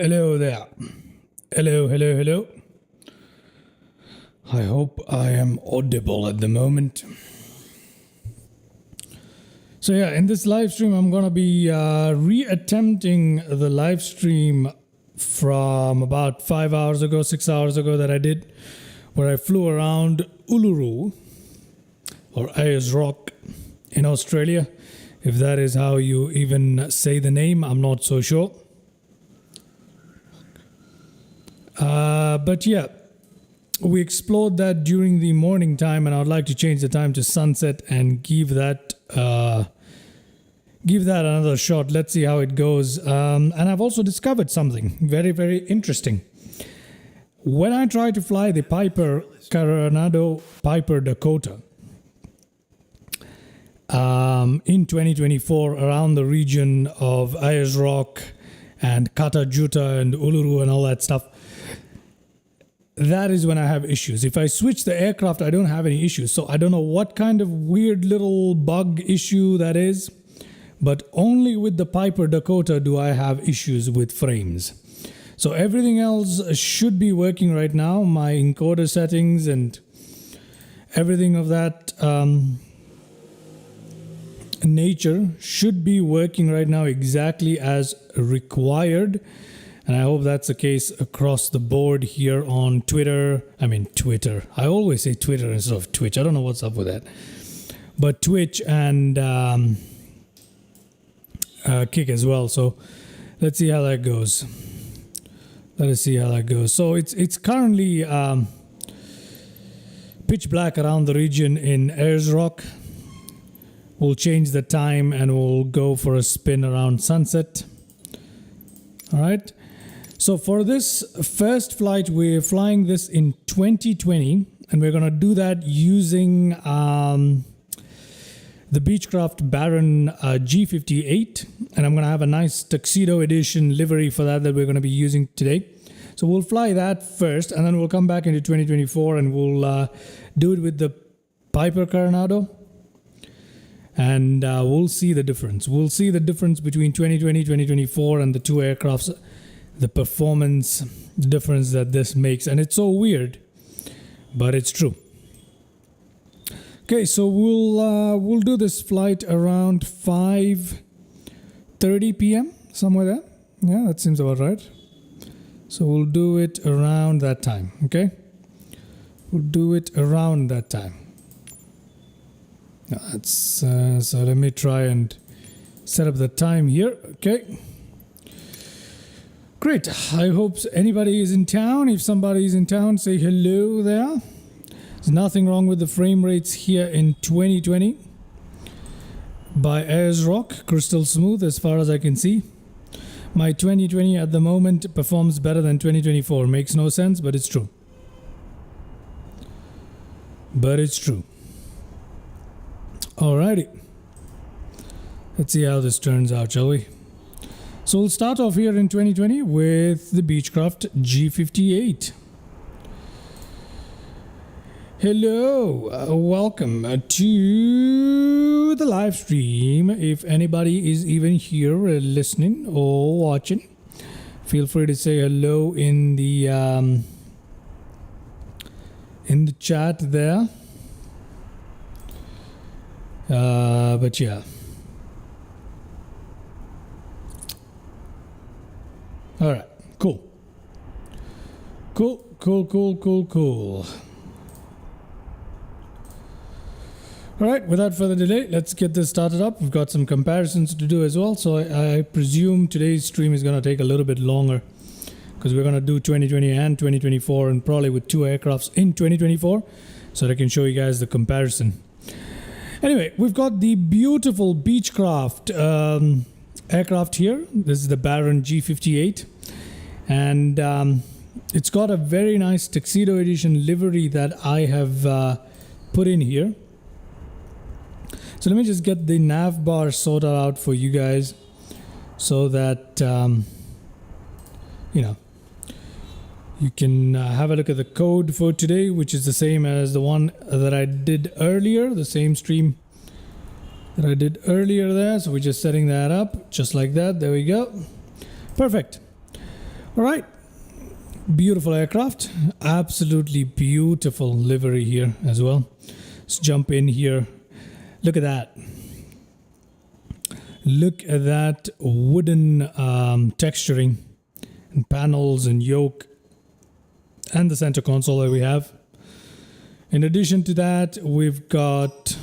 Hello there. Hello. I hope I am audible at the moment. So yeah, in this live stream, I'm going to be reattempting the live stream from about 5 hours ago, 6 hours ago that I did, where I flew around Uluru, or Ayers Rock in Australia. If that is how you even say the name, I'm not so sure. But yeah, we explored that during the morning time, and I would like to change the time to sunset and give that another shot. Let's see how it goes. And I've also discovered something very, very interesting. When I tried to fly the Carenado Piper Dakota in 2024 around the region of Ayers Rock and Katajuta and Uluru and all that stuff, that is when I have issues. If I switch the aircraft, I don't have any issues. So I don't know what kind of weird little bug issue that is, but only with the Piper Dakota do I have issues with frames. So everything else should be working right now. My encoder settings and everything of that nature should be working right now exactly as required. And I hope that's the case across the board here on Twitter. I always say Twitter instead of Twitch. I don't know what's up with that. But Twitch and Kick as well. So let's see how that goes. So it's currently pitch black around the region in Ayers Rock. We'll change the time and we'll go for a spin around sunset. All right. So for this first flight, we're flying this in 2020, and we're going to do that using the Beechcraft Baron G58, and I'm going to have a nice tuxedo edition livery for that we're going to be using today. So we'll fly that first, and then we'll come back into 2024, and we'll do it with the Piper Carenado, and we'll see the difference. We'll see the difference between 2020, 2024, and the two aircrafts. The performance difference that this makes, and it's so weird, but it's true. Okay, so we'll do this flight around 5:30 p.m. somewhere there. Yeah, that seems about right. So we'll do it around that time. Okay, we'll do it around that time. Now that's so. Let me try and set up the time here. Okay. Great. I hope anybody is in town. If somebody is in town, say hello there. There's nothing wrong with the frame rates here in 2020 by Ayers Rock. Crystal smooth as far as I can see. My 2020 at the moment performs better than 2024. Makes no sense, but it's true. Alrighty. Let's see how this turns out, shall we? So we'll start off here in 2020 with the Beechcraft G58. Hello, welcome to the live stream. If anybody is even here listening or watching, feel free to say hello in the chat there. But yeah. All right, cool. All right, without further delay, let's get this started up. We've got some comparisons to do as well, so I presume today's stream is going to take a little bit longer because we're going to do 2020 and 2024, and probably with two aircrafts in 2024, so that I can show you guys the comparison. Anyway, we've got the beautiful Beechcraft aircraft here. This is the Baron G58, and it's got a very nice tuxedo edition livery that I have put in here. So let me just get the nav bar sorted out for you guys so that you can have a look at the code for today, which is the same as the one that I did earlier, the same stream that I did earlier there. So we're just setting that up just like that. There we go. Perfect. All right. Beautiful aircraft. Absolutely beautiful livery here as well. Let's jump in here. Look at that. Look at that wooden texturing and panels and yoke and the center console that we have. In addition to that, we've got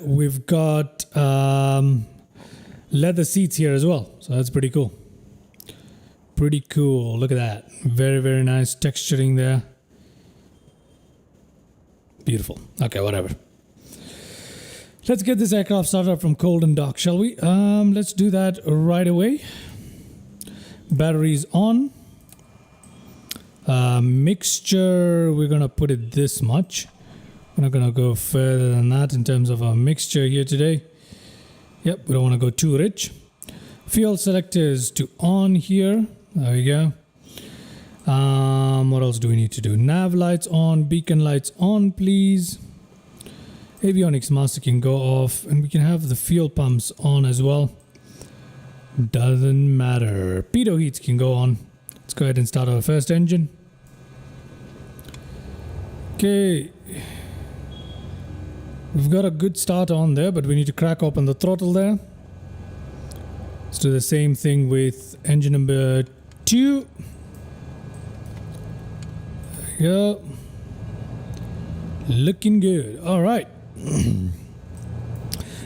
we've got leather seats here as well. So that's pretty cool. Pretty cool. Look at that. Very, very nice texturing there. Beautiful. Okay, whatever. Let's get this aircraft started up from cold and dark, shall we? Let's do that right away. Batteries on. Mixture, we're gonna put it this much. We're not gonna go further than that in terms of our mixture here today. Yep, we don't want to go too rich. Fuel selectors to on here. There we go. What else do we need to do? Nav lights on, beacon lights on, please. Avionics master can go off, and we can have the fuel pumps on as well. Doesn't matter. Pitot heats can go on. Let's go ahead and start our first engine. Okay. We've got a good start on there, but we need to crack open the throttle there. Let's do the same thing with engine number 2. There we go. Looking good. All right.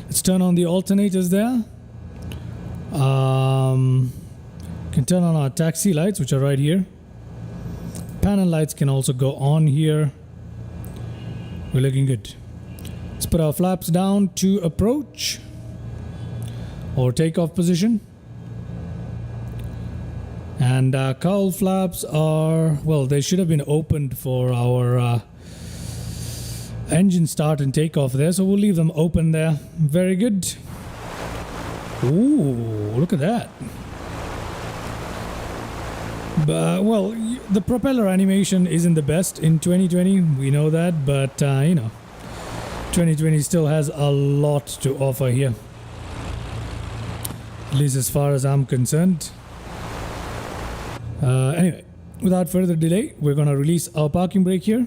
Let's turn on the alternators there. Can turn on our taxi lights, which are right here. Panel lights can also go on here. We're looking good. Let's put our flaps down to approach or takeoff position. And cowl flaps are, well, they should have been opened for our engine start and takeoff there, so we'll leave them open there. Very good. Ooh, look at that. But, well, the propeller animation isn't the best in 2020, we know that, but you know, 2020 still has a lot to offer here, at least as far as I'm concerned. Anyway, without further delay, we're gonna release our parking brake here.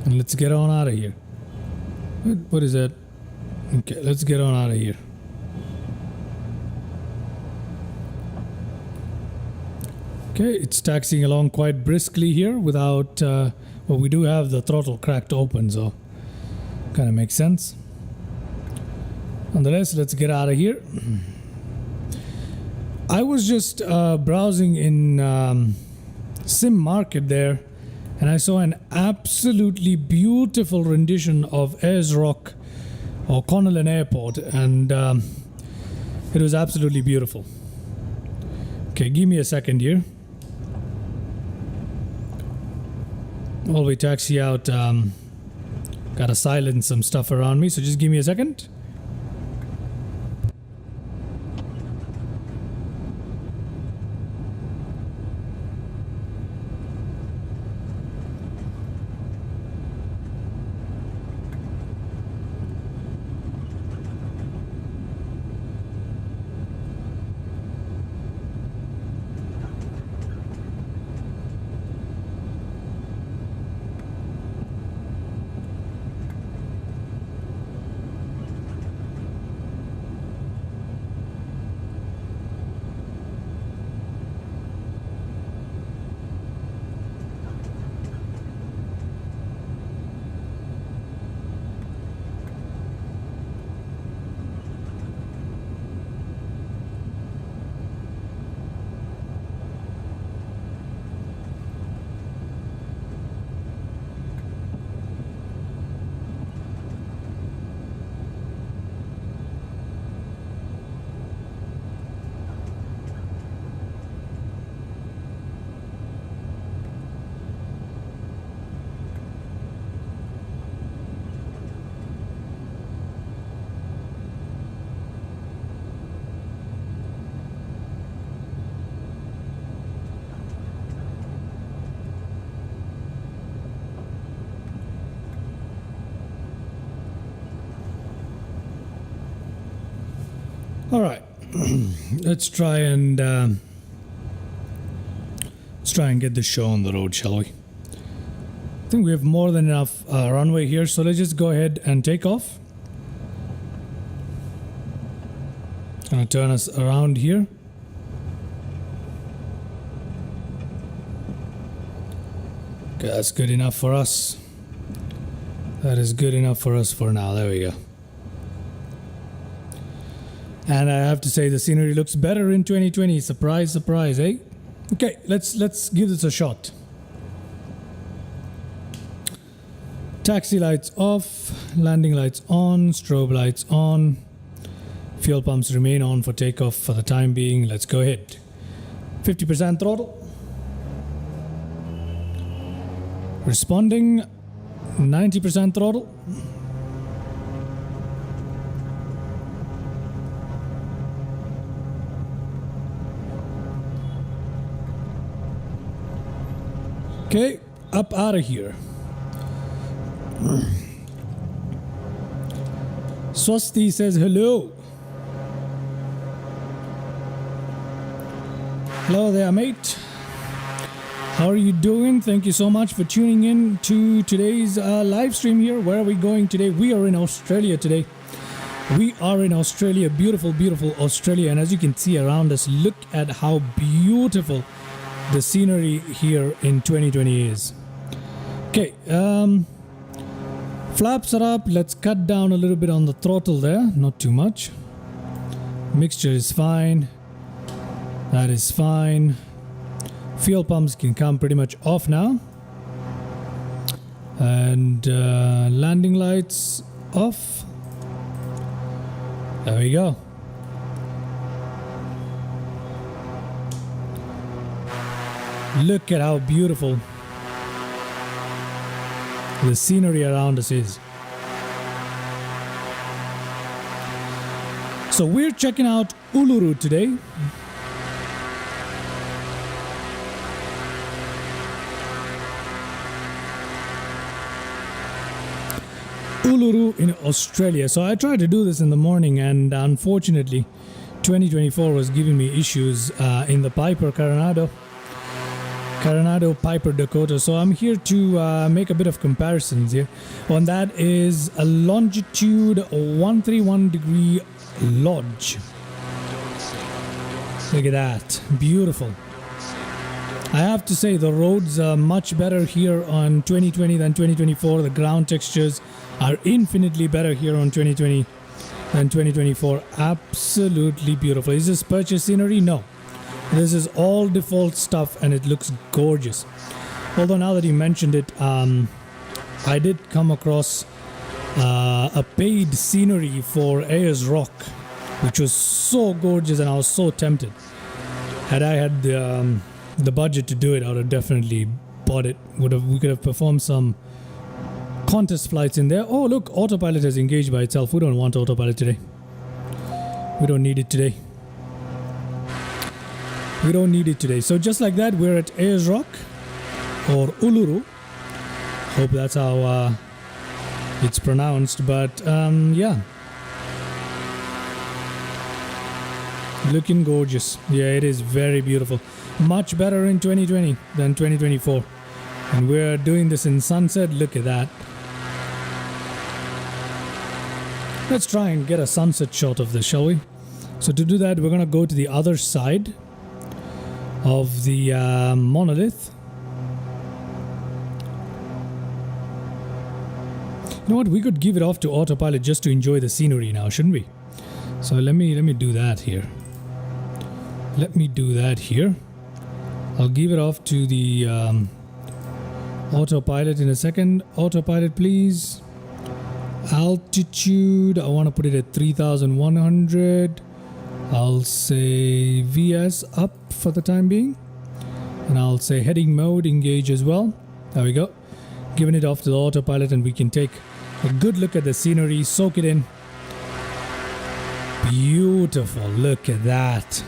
And let's get on out of here. What is that? Okay, let's get on out of here. Okay, it's taxiing along quite briskly here without, well, we do have the throttle cracked open, so kind of makes sense. Nonetheless, let's get out of here. I was just browsing in Sim Market there, and I saw an absolutely beautiful rendition of Ayers Rock or Connellan Airport, and it was absolutely beautiful. Okay, give me a second here. While we taxi out, gotta silence some stuff around me, so just give me a second. All right, let's try and get this show on the road, shall we? I think we have more than enough runway here, so let's just go ahead and take off. Gonna turn us around here. Okay, that's good enough for us. That is good enough for us for now. There we go. And I have to say the scenery looks better in 2020. Surprise, surprise, eh? Okay, let's give this a shot. Taxi lights off, landing lights on, strobe lights on. Fuel pumps remain on for takeoff for the time being. Let's go ahead. 50% throttle. Responding. 90% throttle. Okay, up out of here. Swasti says hello. Hello there, mate. How are you doing? Thank you so much for tuning in to today's live stream here. Where are we going today? We are in Australia today. We are in Australia, beautiful, beautiful Australia. And as you can see around us, look at how beautiful the scenery here in 2020 is. Okay, flaps are up. Let's cut down a little bit on the throttle there. Not too much. Mixture is fine. That is fine. Fuel pumps can come pretty much off now. And landing lights off. There we go. Look at how beautiful the scenery around us is. So we're checking out Uluru today. Uluru in Australia. So I tried to do this in the morning, and unfortunately 2024 was giving me issues in the Piper Carenado Piper Dakota. So I'm here to make a bit of comparisons here. One that is a longitude 131 degree lodge. Look at that, beautiful. I have to say the roads are much better here on 2020 than 2024. The ground textures are infinitely better here on 2020 than 2024. Absolutely beautiful. Is this purchase scenery? No. This is all default stuff and it looks gorgeous. Although now that you mentioned it, I did come across a paid scenery for Ayers Rock, which was so gorgeous and I was so tempted. Had I had the budget to do it, I would have definitely bought it. We could have performed some contest flights in there. Oh look, autopilot has engaged by itself. We don't want autopilot today. We don't need it today. We don't need it today. So just like that, we're at Ayers Rock or Uluru. Hope that's how it's pronounced. But yeah, looking gorgeous. Yeah, it is very beautiful. Much better in 2020 than 2024. And we're doing this in sunset. Look at that. Let's try and get a sunset shot of this, shall we? So to do that, we're going to go to the other side of the monolith. You know what? We could give it off to autopilot just to enjoy the scenery now, shouldn't we? So let me do that here. Let me do that here. I'll give it off to the autopilot in a second. Autopilot, please. Altitude, I want to put it at 3,100. I'll say VS up for the time being. And I'll say heading mode engage as well. There we go. Giving it off to the autopilot and we can take a good look at the scenery, soak it in. Beautiful, look at that.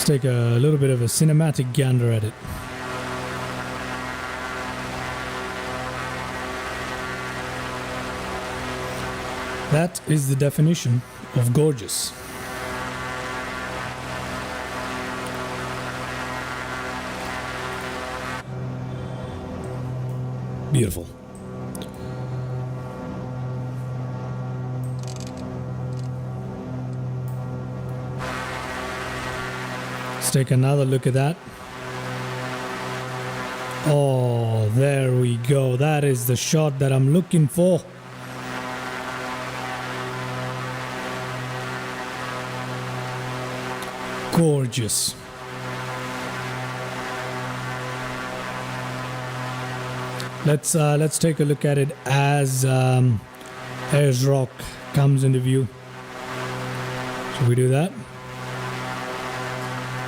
Let's take a little bit of a cinematic gander at it. That is the definition of gorgeous. Beautiful. Let's take another look at that. Oh, there we go. That is the shot that I'm looking for. Gorgeous. Let's take a look at it as Ayers Rock comes into view. Should we do that?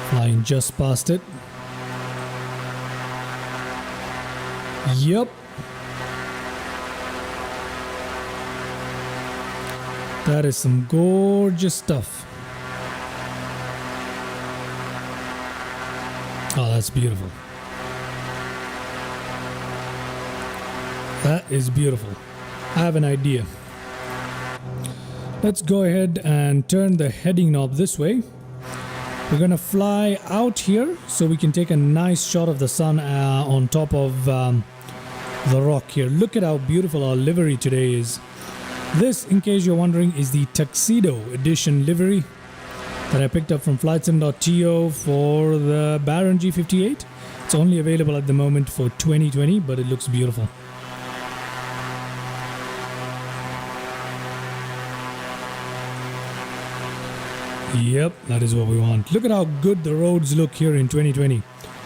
Flying just past it. Yep. That is some gorgeous stuff. Oh, that's beautiful. That is beautiful. I have an idea. Let's go ahead and turn the heading knob this way. We're gonna fly out here so we can take a nice shot of the sun on top of the rock here. Look at how beautiful our livery today is. This, in case you're wondering, is the Tuxedo Edition livery that I picked up from flightsim.to for the Baron G58. It's only available at the moment for 2020, but it looks beautiful. Yep, that is what we want. Look at how good the roads look here in 2020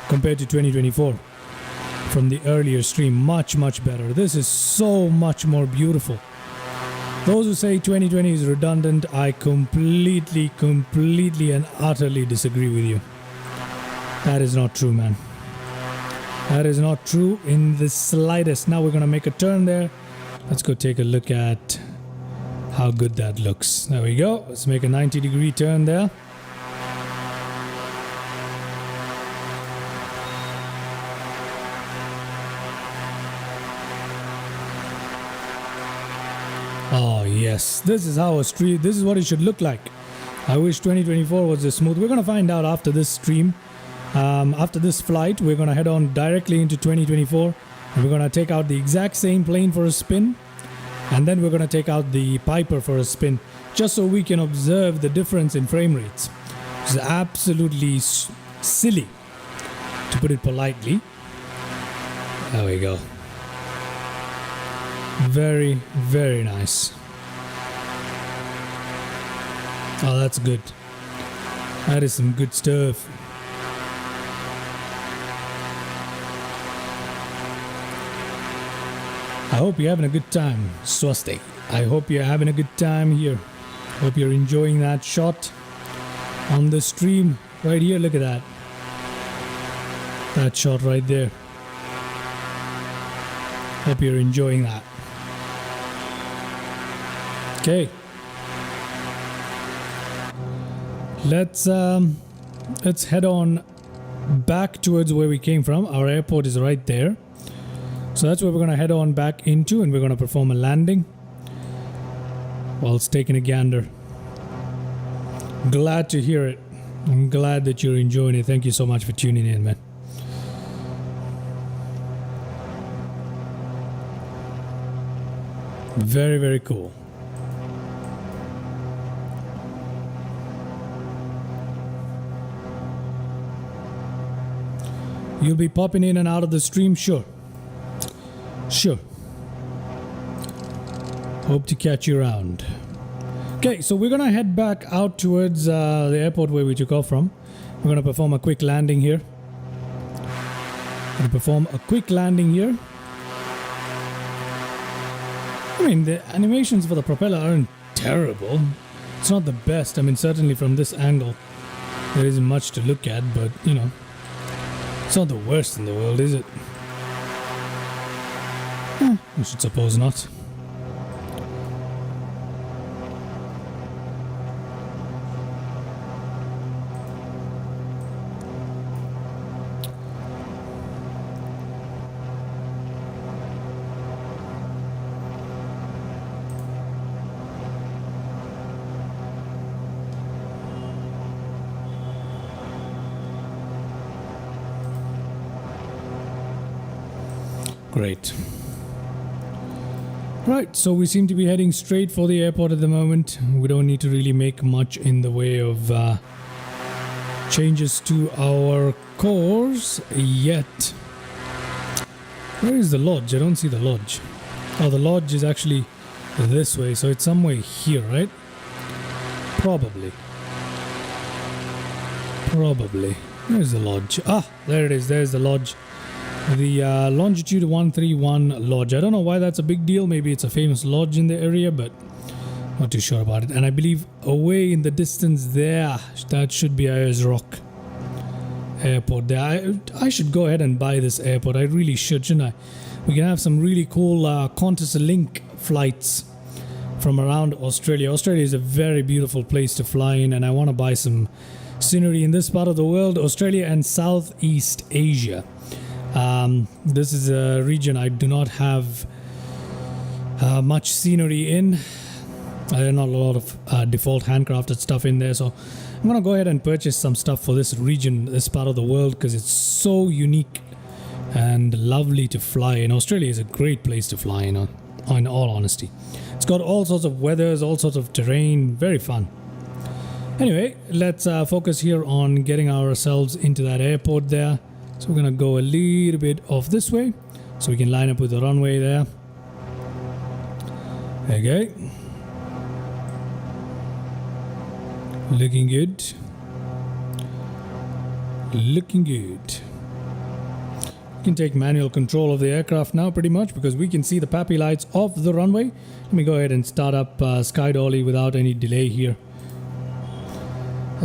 compared to 2024. From the earlier stream, much better. This is so much more beautiful. Those who say 2020 is redundant, I completely and utterly disagree with you. That is not true, man. That is not true in the slightest. Now we're gonna make a turn there. Let's go take a look at how good that looks. There we go. Let's make a 90-degree turn there. Oh yes, this is how a stream, this is what it should look like. I wish 2024 was this smooth. We're gonna find out after this stream. After this flight, we're gonna head on directly into 2024 and we're gonna take out the exact same plane for a spin, and then we're gonna take out the Piper for a spin, just so we can observe the difference in frame rates. It's absolutely silly, to put it politely. There we go. Very nice. Oh, that's good. That is some good stuff. I hope you're having a good time, Swaste. I hope you're having a good time here. Hope you're enjoying that shot on the stream right here. Look at that. That shot right there. Hope you're enjoying that. Okay. Let's head on back towards where we came from. Our airport is right there. So that's where we're going to head on back into, and we're going to perform a landing whilst taking a gander. Glad to hear it. I'm glad that you're enjoying it. Thank you so much for tuning in, man. Very cool. You'll be popping in and out of the stream, sure. Hope to catch you around. Okay, so we're gonna head back out towards the airport where we took off from. We're gonna perform a quick landing here. I mean, the animations for the propeller aren't terrible. It's not the best. I mean, certainly from this angle, there isn't much to look at, but you know, it's not the worst in the world, is it? I should suppose not. Great. Right, so we seem to be heading straight for the airport at the moment. We don't need to really make much in the way of changes to our course yet. Where is the lodge? I don't see the lodge. Oh, the lodge is actually this way, so it's somewhere here, right? Probably. Where's the lodge? Ah, there it is. There's the lodge. The longitude 131 lodge. I don't know why that's a big deal. Maybe it's a famous lodge in the area, but not too sure about it. And I believe away in the distance there, that should be Ayers Rock Airport there. I should go ahead and buy this airport. I really should, shouldn't I? We can have some really cool Qantas Link flights from around Australia. Australia is a very beautiful place to fly in, and I want to buy some scenery in this part of the world, Australia and Southeast Asia. This is a region I do not have much scenery in. There are not a lot of default handcrafted stuff in there, so I'm gonna go ahead and purchase some stuff for this region, this part of the world, because it's so unique and lovely to fly in. Australia is a great place to fly in all honesty. It's got all sorts of weathers, all sorts of terrain, very fun. Anyway, let's focus here on getting ourselves into that airport there. So we're gonna go a little bit off this way so we can line up with the runway there. Okay. Looking good. Looking good. We can take manual control of the aircraft now pretty much because we can see the PAPI lights of the runway. Let me go ahead and start up Sky Dolly without any delay here.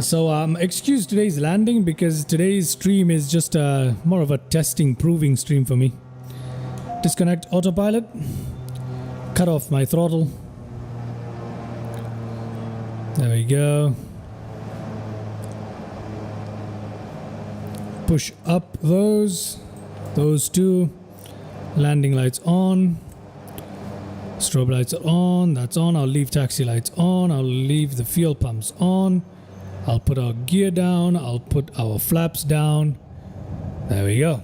So excuse today's landing because today's stream is just more of a testing, proving stream for me. Disconnect autopilot. Cut off my throttle. There we go. Push up those two. Landing lights on. Strobe lights are on. That's on. I'll leave taxi lights on. I'll leave the fuel pumps on. I'll put our gear down. I'll put our flaps down. There we go.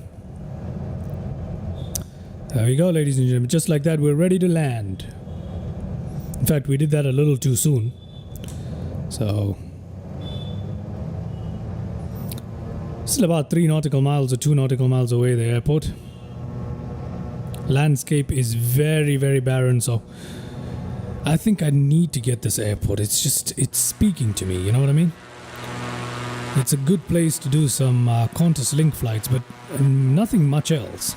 There we go, ladies and gentlemen. Just like that, we're ready to land. In fact, we did that a little too soon. So, still about 3 nautical miles or 2 nautical miles away, the airport. Landscape is very, very barren, so I think I need to get this airport. It's speaking to me, you know what I mean? It's a good place to do some Qantas Link flights, but nothing much else.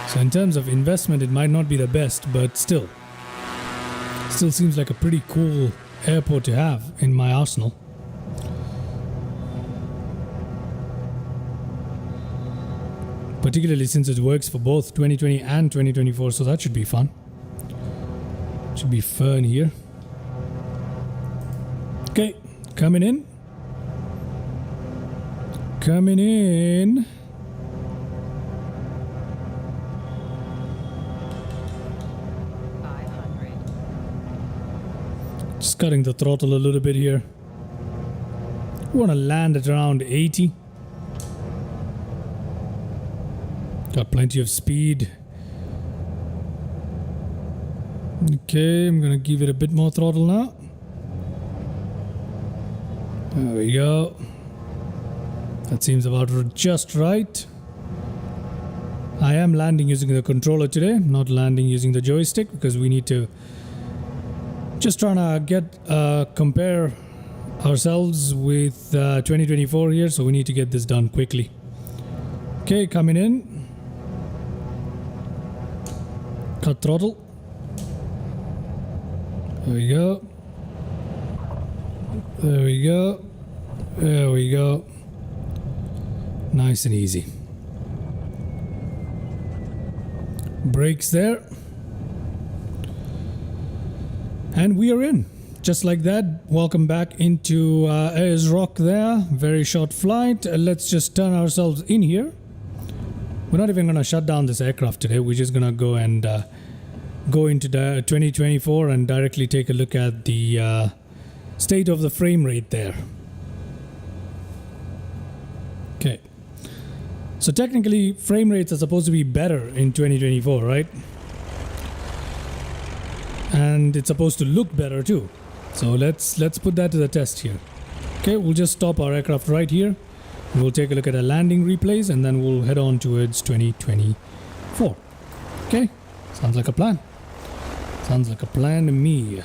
So in terms of investment, it might not be the best, but still seems like a pretty cool airport to have in my arsenal. Particularly since it works for both 2020 and 2024, so that should be fun. Should be fun here. Okay, coming in. Coming in. Just cutting the throttle a little bit here. We want to land at around 80. Got plenty of speed. Okay, I'm gonna give it a bit more throttle now. There we go. That seems about just right. I am landing using the controller today, not landing using the joystick because we need to just trying to get compare ourselves with 2024 here, so we need to get this done quickly. Okay, coming in. Cut throttle. There we go. There we go. There we go. Nice and easy. Brakes there. And we are in. Just like that. Welcome back into Ayers Rock there. Very short flight. Let's just turn ourselves in here. We're not even going to shut down this aircraft today. We're just going to go and go into the 2024 and directly take a look at the state of the frame rate there. Okay. So technically, frame rates are supposed to be better in 2024, right? And it's supposed to look better too. So let's put that to the test here. Okay, we'll just stop our aircraft right here. We'll take a look at our landing replays and then we'll head on towards 2024. Okay, sounds like a plan. Sounds like a plan to me.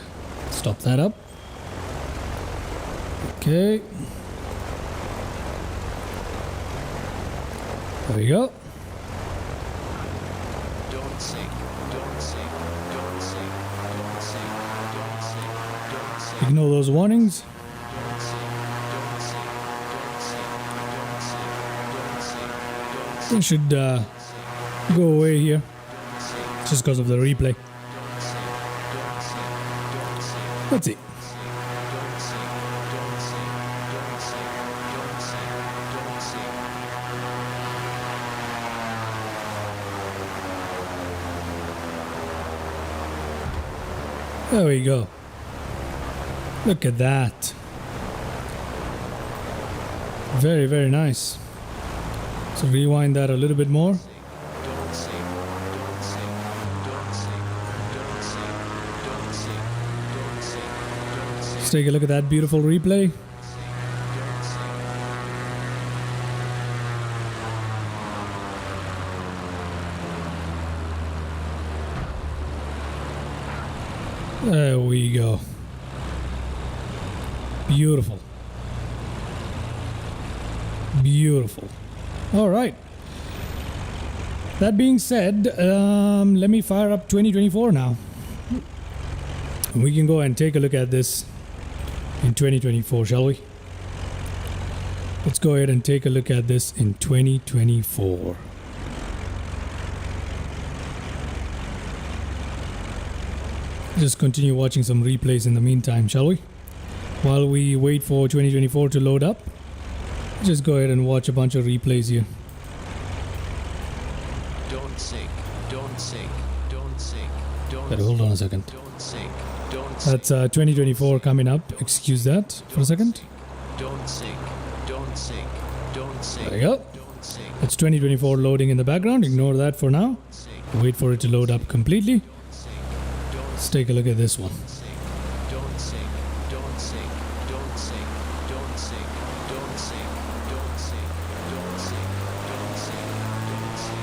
Stop that up. Okay. There we go. Don't sink, don't sink, don't sink, don't sink, don't sink, don't sink. Ignore those warnings. Don't sink, don't sink, don't sink, don't sink, don't sink, don't sink. They should go away here just because of the replay. Let's see. There we go. Look at that. Very, very nice. So rewind that a little bit more. Let's take a look at that beautiful replay. There we go. Beautiful. Beautiful. All right. That being said, let me fire up 2024 now. We can go and take a look at this in 2024, shall we? Let's go ahead and take a look at this in 2024. Just continue watching some replays in the meantime, shall we? While we wait for 2024 to load up, just go ahead and watch a bunch of replays here. Don't sink, don't sink, don't sink, don't But hold on a second. Don't sink, don't sink. That's 2024 coming up. Excuse that for a second. Don't sink, don't sink, don't sink. There you go. Don't sink, That's 2024 loading in the background. Ignore that for now. sink, Wait for it to load up completely. sink, don't Let's take a look at this one. sink, don't sink, don't sink, don't sink, don't sink, don't sink, don't sink, don't sink, don't sink, don't sink.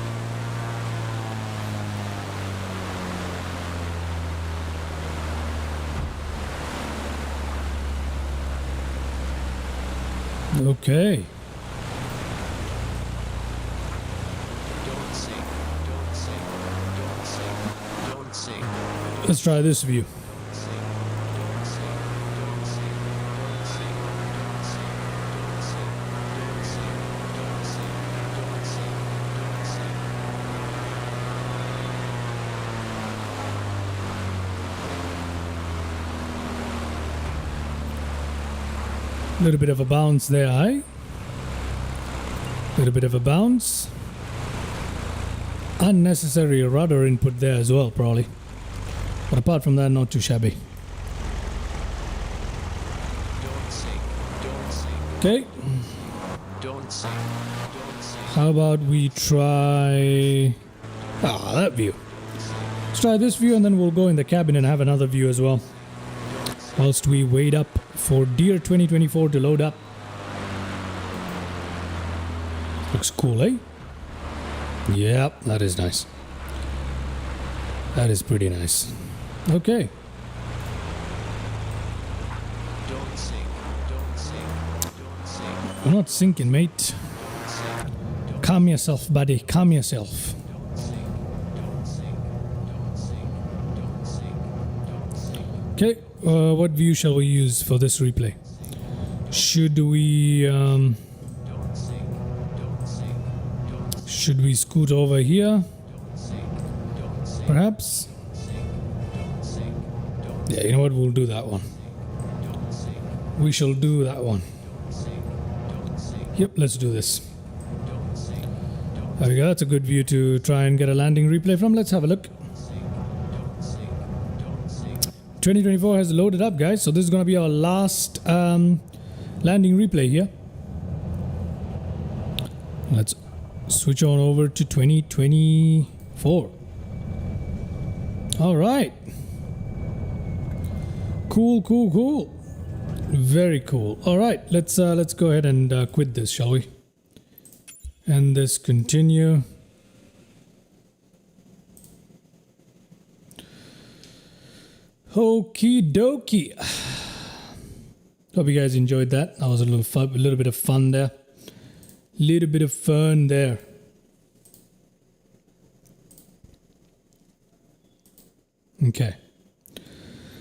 Okay. Don't sink, don't sink, don't sink, don't sink, Let's try this view. don't sink, don't sink, don't sink, don't sink, don't sink, don't sink, don't sink, don't sink, don't sink, don't sink. A little bit of a bounce there, eh? Little bit of a bounce. Unnecessary rudder input there as well, probably. But apart from that, not too shabby. Don't sink, don't sink, Okay, don't sink, don't sink. how about we try... that view. Let's try this view and then we'll go in the cabin and have another view as well. Whilst we wait up for Deer 2024 to load up. Looks cool, eh? Yep, that is nice. That is pretty nice. Okay. Don't sink, don't sink, don't sink, We're not sinking, mate. don't sink, Calm yourself, buddy. Calm yourself. don't sink, don't sink, don't sink, don't sink, don't sink. Okay, what view shall we use for this replay? Should we Don't sink, don't sink, don't should we scoot over here? sink, don't sink, Perhaps? sink, don't sink, don't Yeah, you know what? We'll do that one. don't sink, We shall do that one. don't sink, don't sink, Yep, let's do this. don't sink, don't There we go. That's a good view to try and get a landing replay from. Let's have a look. sink, don't sink, don't sink. 2024 has loaded up, guys. So this is going to be our last landing replay here. Let's switch on over to 2024. All right. Cool. Very cool. All right, let's go ahead and quit this, shall we? And this continue. Okie dokie. Hope you guys enjoyed that. That was a little bit of fun there. Little bit of fun there. Okay.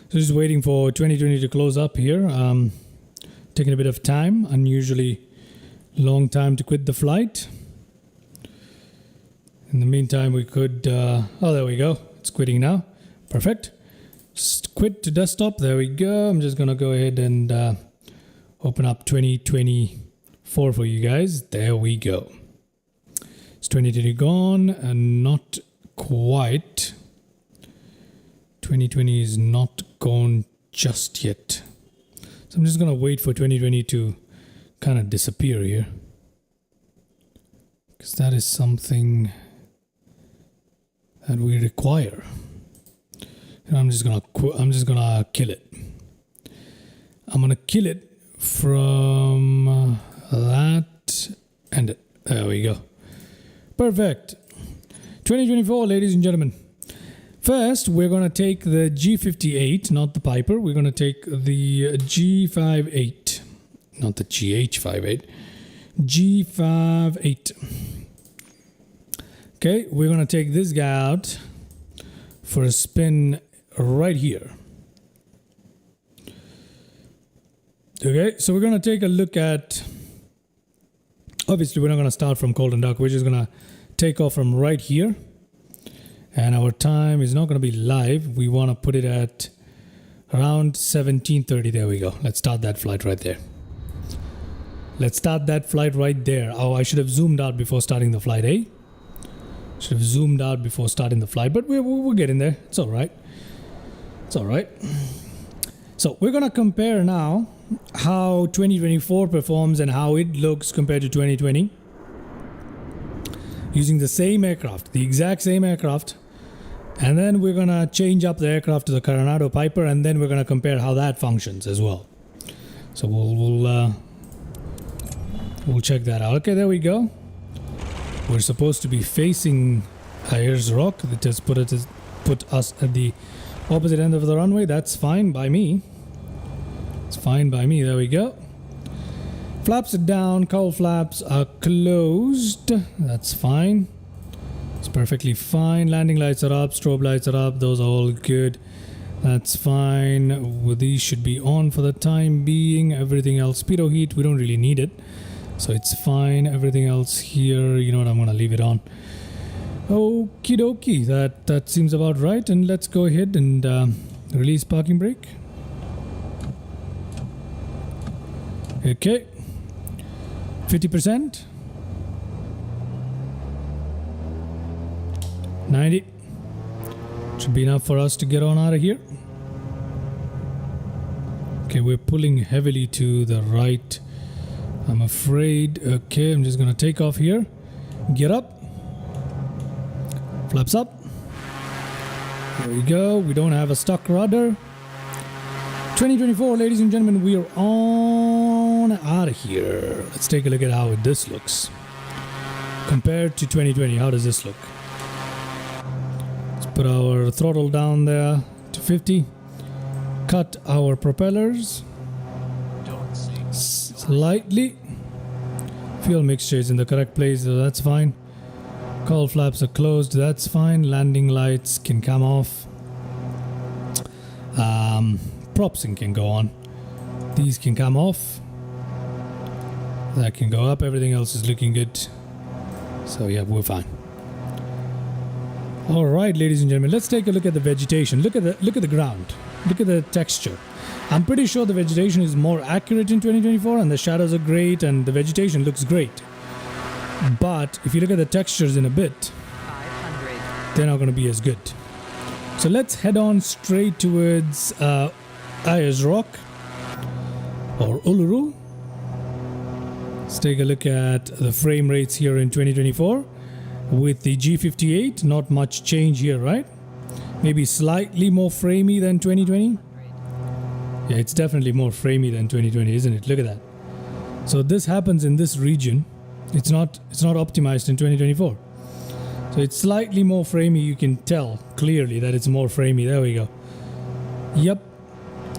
So just waiting for 2020 to close up here. Taking a bit of time. Unusually long time to quit the flight. In the meantime, we could... oh, there we go. It's quitting now. Perfect. Just quit to desktop. There we go. I'm just going to go ahead and open up 2024 for you guys. There we go. It's 2020 gone and not quite. 2020 is not gone just yet. So I'm just going to wait for 2020 to kind of disappear here. Because that is something that we require. And I'm just gonna kill it. I'm gonna kill it from that and it. There we go. Perfect. 2024, ladies and gentlemen. First, we're gonna take the G58, not the Piper. We're gonna take the G58, not the GH58. G58. Okay, we're gonna take this guy out for a spin right here. Okay, so we're going to take a look at, obviously we're not going to start from cold and dark, we're just going to take off from right here, and our time is not going to be live. We want to put it at around 17:30. There we go. Let's start that flight right there. Let's start that flight right there. Oh, I should have zoomed out before starting the flight, eh? Should have zoomed out before starting the flight, but we're getting there. It's all right. It's all right. So we're going to compare now how 2024 performs and how it looks compared to 2020 using the same aircraft, the exact same aircraft. And then we're going to change up the aircraft to the Carenado Piper, and then we're going to compare how that functions as well. So we'll check that out. Okay, there we go. We're supposed to be facing Ayers Rock. That has put us at the opposite end of the runway. That's fine by me. It's fine by me. There we go. Flaps are down. Cowl flaps are closed. That's fine. It's perfectly fine. Landing lights are up. Strobe lights are up. Those are all good. That's fine. Well, these should be on for the time being. Everything else, speedo heat, we don't really need it. So it's fine. Everything else here, you know what, I'm going to leave it on. Okie dokie. That seems about right. And let's go ahead and release parking brake. Okay. 50%. 90. Should be enough for us to get on out of here. Okay, we're pulling heavily to the right, I'm afraid. Okay, I'm just gonna take off here. Get up. Flaps up. There we go. We don't have a stock rudder. 2024, ladies and gentlemen, we are on out of here. Let's take a look at how this looks compared to 2020. How does this look? Let's put our throttle down there to 50. Cut our propellers slightly. Fuel mixture is in the correct place, so that's fine. Cowl flaps are closed, that's fine. Landing lights can come off. Propsing can go on. These can come off. That can go up. Everything else is looking good. So yeah, we're fine. All right, ladies and gentlemen, let's take a look at the vegetation. Look at the ground. Look at the texture. I'm pretty sure the vegetation is more accurate in 2024, and the shadows are great, and the vegetation looks great. But if you look at the textures in a bit, 500. They're not going to be as good. So let's head on straight towards Ayers Rock or Uluru. Let's take a look at the frame rates here in 2024. With the G58, not much change here, right? Maybe slightly more framey than 2020. Yeah, it's definitely more framey than 2020, isn't it? Look at that. So this happens in this region. It's not optimized in 2024. So it's slightly more framey. You can tell clearly that it's more framey. There we go. Yep.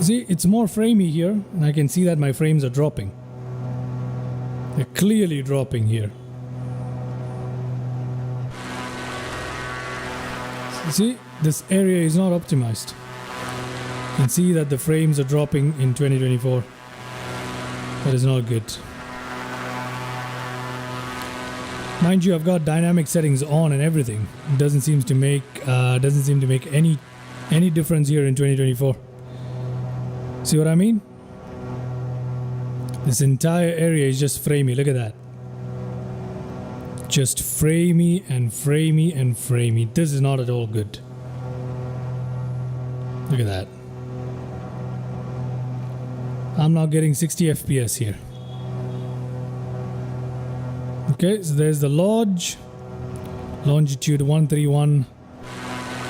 See, it's more framey here, and I can see that my frames are dropping. They're clearly dropping here. See, this area is not optimized. You can see that the frames are dropping in 2024. That is not good. Mind you, I've got dynamic settings on and everything. It doesn't seem to make any difference here in 2024. See what I mean? This entire area is just framey. Look at that. Just framey and framey and framey. This is not at all good. Look at that. I'm not getting 60 FPS here. Okay, so there's the lodge. Longitude 131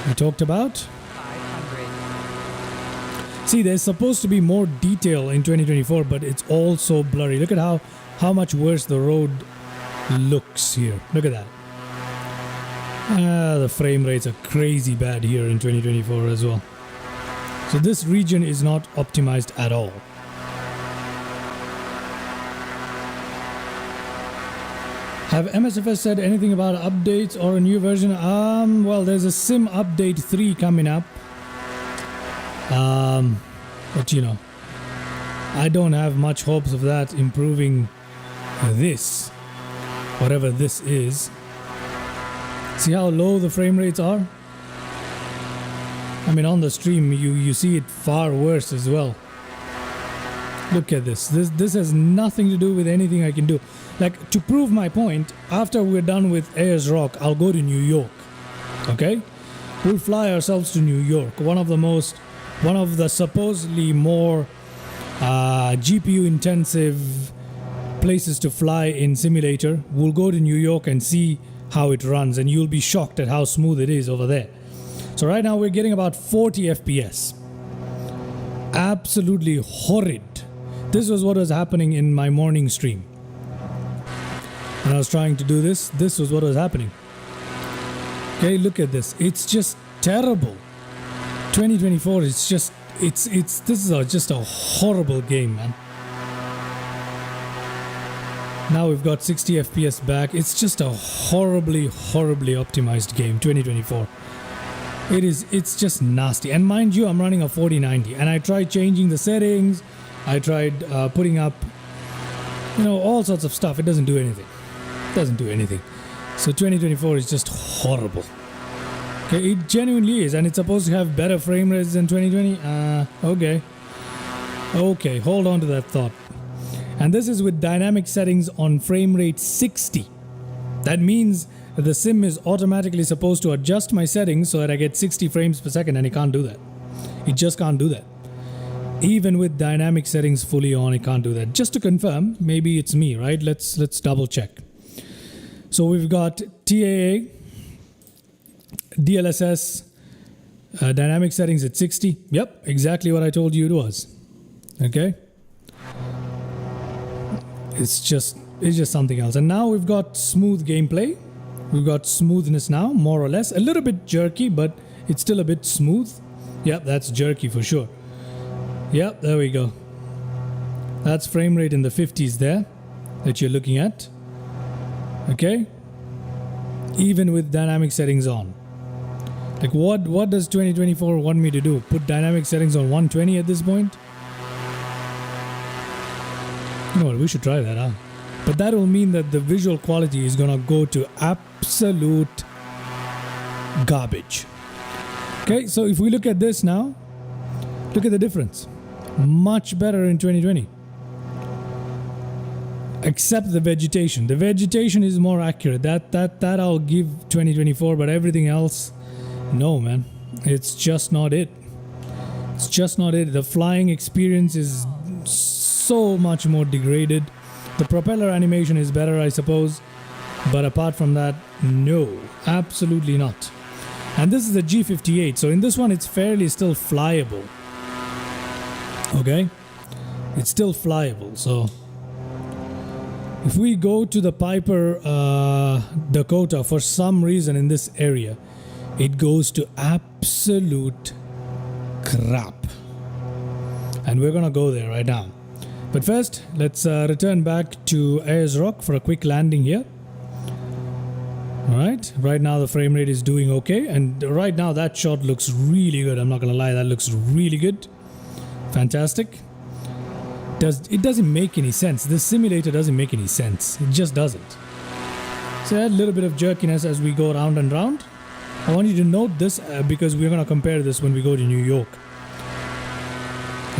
we talked about. 500. See, there's supposed to be more detail in 2024, but it's all so blurry. Look at how much worse the road looks here. Look at that. The frame rates are crazy bad here in 2024 as well. So this region is not optimized at all. Have MSFS said anything about updates or a new version? Well, there's a Sim update 3 coming up. But you know, I don't have much hopes of that improving this, whatever this is. See how low the frame rates are? I mean, on the stream you see it far worse as well. Look at this. This has nothing to do with anything I can do. Like, to prove my point, after we're done with Ayers Rock, I'll go to New York. Okay? We'll fly ourselves to New York, one of the supposedly more GPU intensive places to fly in simulator. We'll go to New York and see how it runs, and you'll be shocked at how smooth it is over there. So right now we're getting about 40 FPS. Absolutely horrid. This was what was happening in my morning stream. When I was trying to do this was what was happening. Okay, look at this. It's just terrible. 2024 is just, this is just a horrible game, man. Now we've got 60 FPS back. It's just a horribly optimized game, 2024. It's just nasty. And mind you, I'm running a 4090, and I tried changing the settings. I tried putting up, all sorts of stuff. It doesn't do anything. So 2024 is just horrible. Okay, it genuinely is, and it's supposed to have better frame rates than 2020. Okay, hold on to that thought. And this is with dynamic settings on frame rate 60. That means that the sim is automatically supposed to adjust my settings so that I get 60 frames per second, and it can't do that. It just can't do that. Even with dynamic settings fully on, it can't do that. Just to confirm, maybe it's me, right? Let's double check. So we've got TAA, DLSS, dynamic settings at 60. Yep, exactly what I told you it was. Okay. It's just something else. And now we've got smooth gameplay. We've got smoothness now, more or less. A little bit jerky, but it's still a bit smooth. Yep, that's jerky for sure. Yep, there we go. That's frame rate in the 50s there that you're looking at. Okay? Even with dynamic settings on. Like, what does 2024 want me to do? Put dynamic settings on 120 at this point? You know what, we should try that, huh? But that will mean that the visual quality is gonna go to absolute garbage. Okay, so if we look at this now, look at the difference. Much better in 2020. Except the vegetation. The vegetation is more accurate. That I'll give 2024, but everything else, no, man. It's just not it. It's just not it. The flying experience is so much more degraded. The propeller animation is better, I suppose. But apart from that, no, absolutely not. And this is the G58, so in this one it's fairly still flyable. Okay, it's still flyable. So if we go to the Piper Dakota, for some reason in this area it goes to absolute crap, and we're gonna go there right now. But first, let's return back to Ayers Rock for a quick landing here. Alright, right now the frame rate is doing okay, and right now that shot looks really good. I'm not gonna lie, that looks really good. Fantastic. It doesn't make any sense. This simulator doesn't make any sense. It just doesn't. So add a little bit of jerkiness as we go round and round. I want you to note this because we're gonna compare this when we go to New York.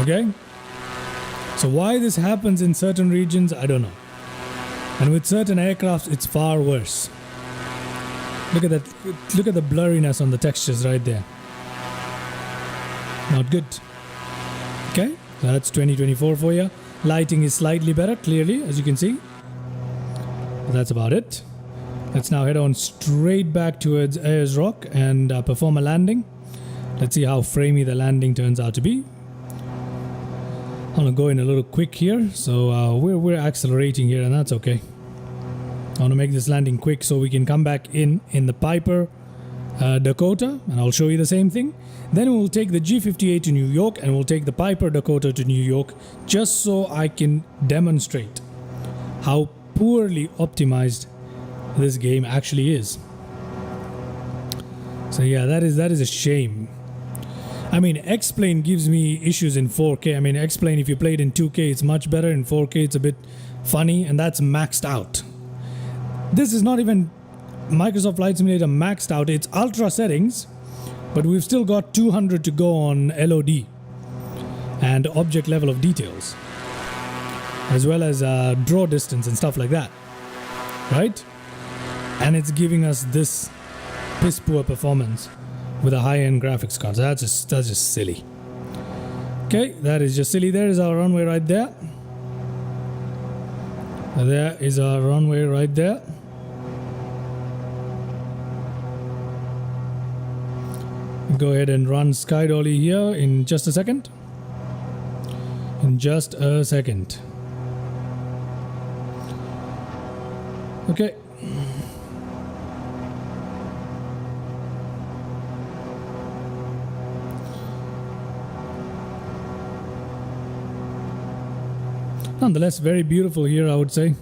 Okay? So why this happens in certain regions, I don't know. And with certain aircrafts, it's far worse. Look at that. Look at the blurriness on the textures right there. Not good. Okay, so that's 2024 for you. Lighting is slightly better, clearly, as you can see. But that's about it. Let's now head on straight back towards Ayers Rock and perform a landing. Let's see how framey the landing turns out to be. I'm gonna go in a little quick here, so we're accelerating here, and that's okay. I want to make this landing quick so we can come back in the Piper Dakota, and I'll show you the same thing. Then we'll take the G58 to New York, and we'll take the Piper Dakota to New York, just so I can demonstrate how poorly optimized this game actually is. So yeah, that is a shame. I mean, X-Plane gives me issues in 4K. I mean, X-Plane, if you play it in 2K, it's much better. In 4K, it's a bit funny, and that's maxed out. This is not even Microsoft Flight Simulator maxed out. It's ultra settings, but we've still got 200 to go on LOD and object level of details, as well as draw distance and stuff like that, right? And it's giving us this piss poor performance with a high-end graphics card. So that's just silly. Okay, that is just silly. There is our runway right there. There is our runway right there. Go ahead and run Sky Dolly here in just a second. In just a second. Okay. Nonetheless, very beautiful here, I would say.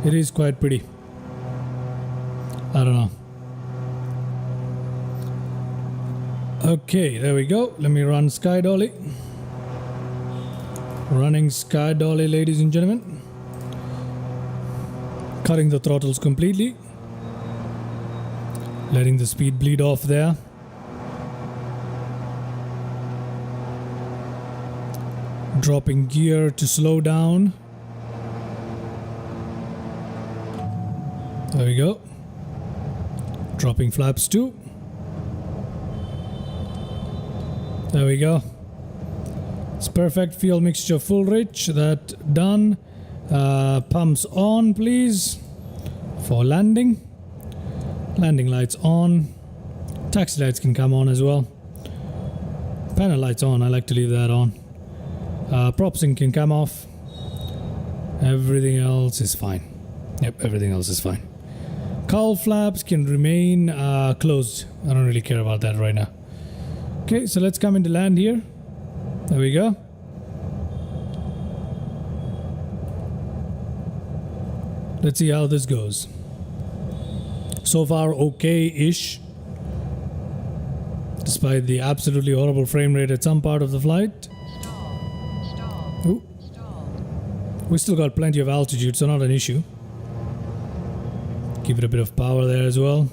It is quite pretty. I don't know. Okay, there we go. Let me run Sky Dolly. Running Sky Dolly, ladies and gentlemen. Cutting the throttles completely. Letting the speed bleed off there. Dropping gear to slow down. There we go. Dropping flaps too. There we go. It's perfect. Fuel mixture full rich. That done. Pumps on, please. For landing. Landing lights on. Taxi lights can come on as well. Panel lights on. I like to leave that on. Prop sync can come off. Everything else is fine. Yep, everything else is fine. Cowl flaps can remain closed. I don't really care about that right now. Okay, so let's come into land here. There we go. Let's see how this goes. So far, okay-ish. Despite the absolutely horrible frame rate at some part of the flight. Ooh. We still got plenty of altitude, so not an issue. Give it a bit of power there as well.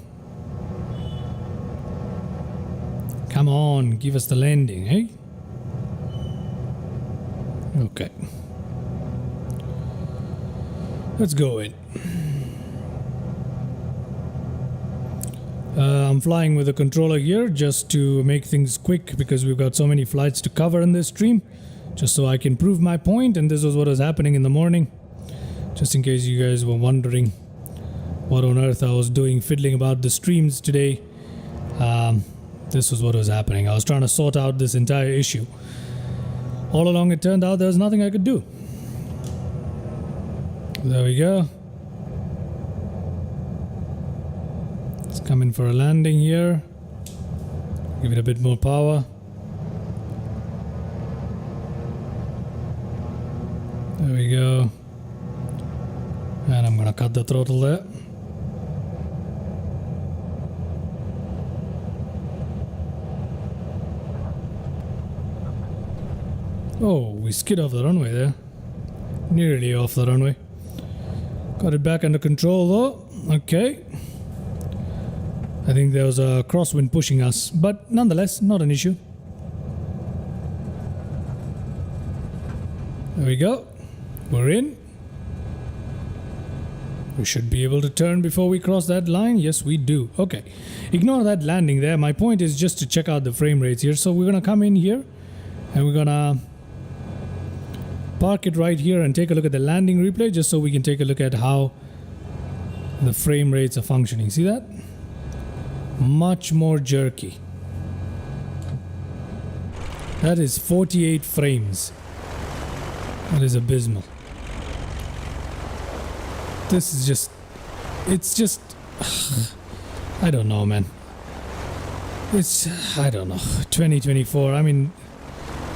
Come on, give us the landing, hey? Okay. Let's go in. I'm flying with a controller here just to make things quick because we've got so many flights to cover in this stream. Just so I can prove my point, and this was what was happening in the morning. Just in case you guys were wondering what on earth I was doing fiddling about the streams today. This was what was happening. I was trying to sort out this entire issue. All along it turned out there was nothing I could do. There we go. Let's come in for a landing here. Give it a bit more power. There we go. And I'm gonna cut the throttle there. Oh, we skid off the runway there. Nearly off the runway. Got it back under control though. Okay. I think there was a crosswind pushing us, but nonetheless, not an issue. There we go. We're in. We should be able to turn before we cross that line. Yes, we do. Okay. Ignore that landing there. My point is just to check out the frame rates here. So we're going to come in here and we're going to park it right here and take a look at the landing replay just so we can take a look at how the frame rates are functioning. See that? Much more jerky. That is 48 frames. That is abysmal. This is just... It's just... I don't know, man. It's... I don't know. 2024. I mean...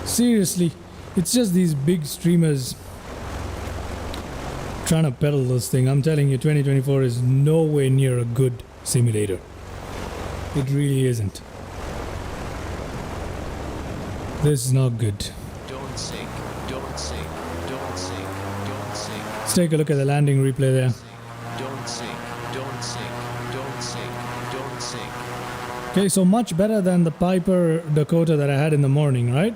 Seriously. It's just these big streamers trying to peddle this thing. I'm telling you, 2024 is nowhere near a good simulator. It really isn't. This is not good. Don't sink, don't sink, don't sink, don't sink. Let's take a look at the landing replay there. Don't sink, don't sink, don't sink, don't sink. Okay, so much better than the Piper Dakota that I had in the morning, right?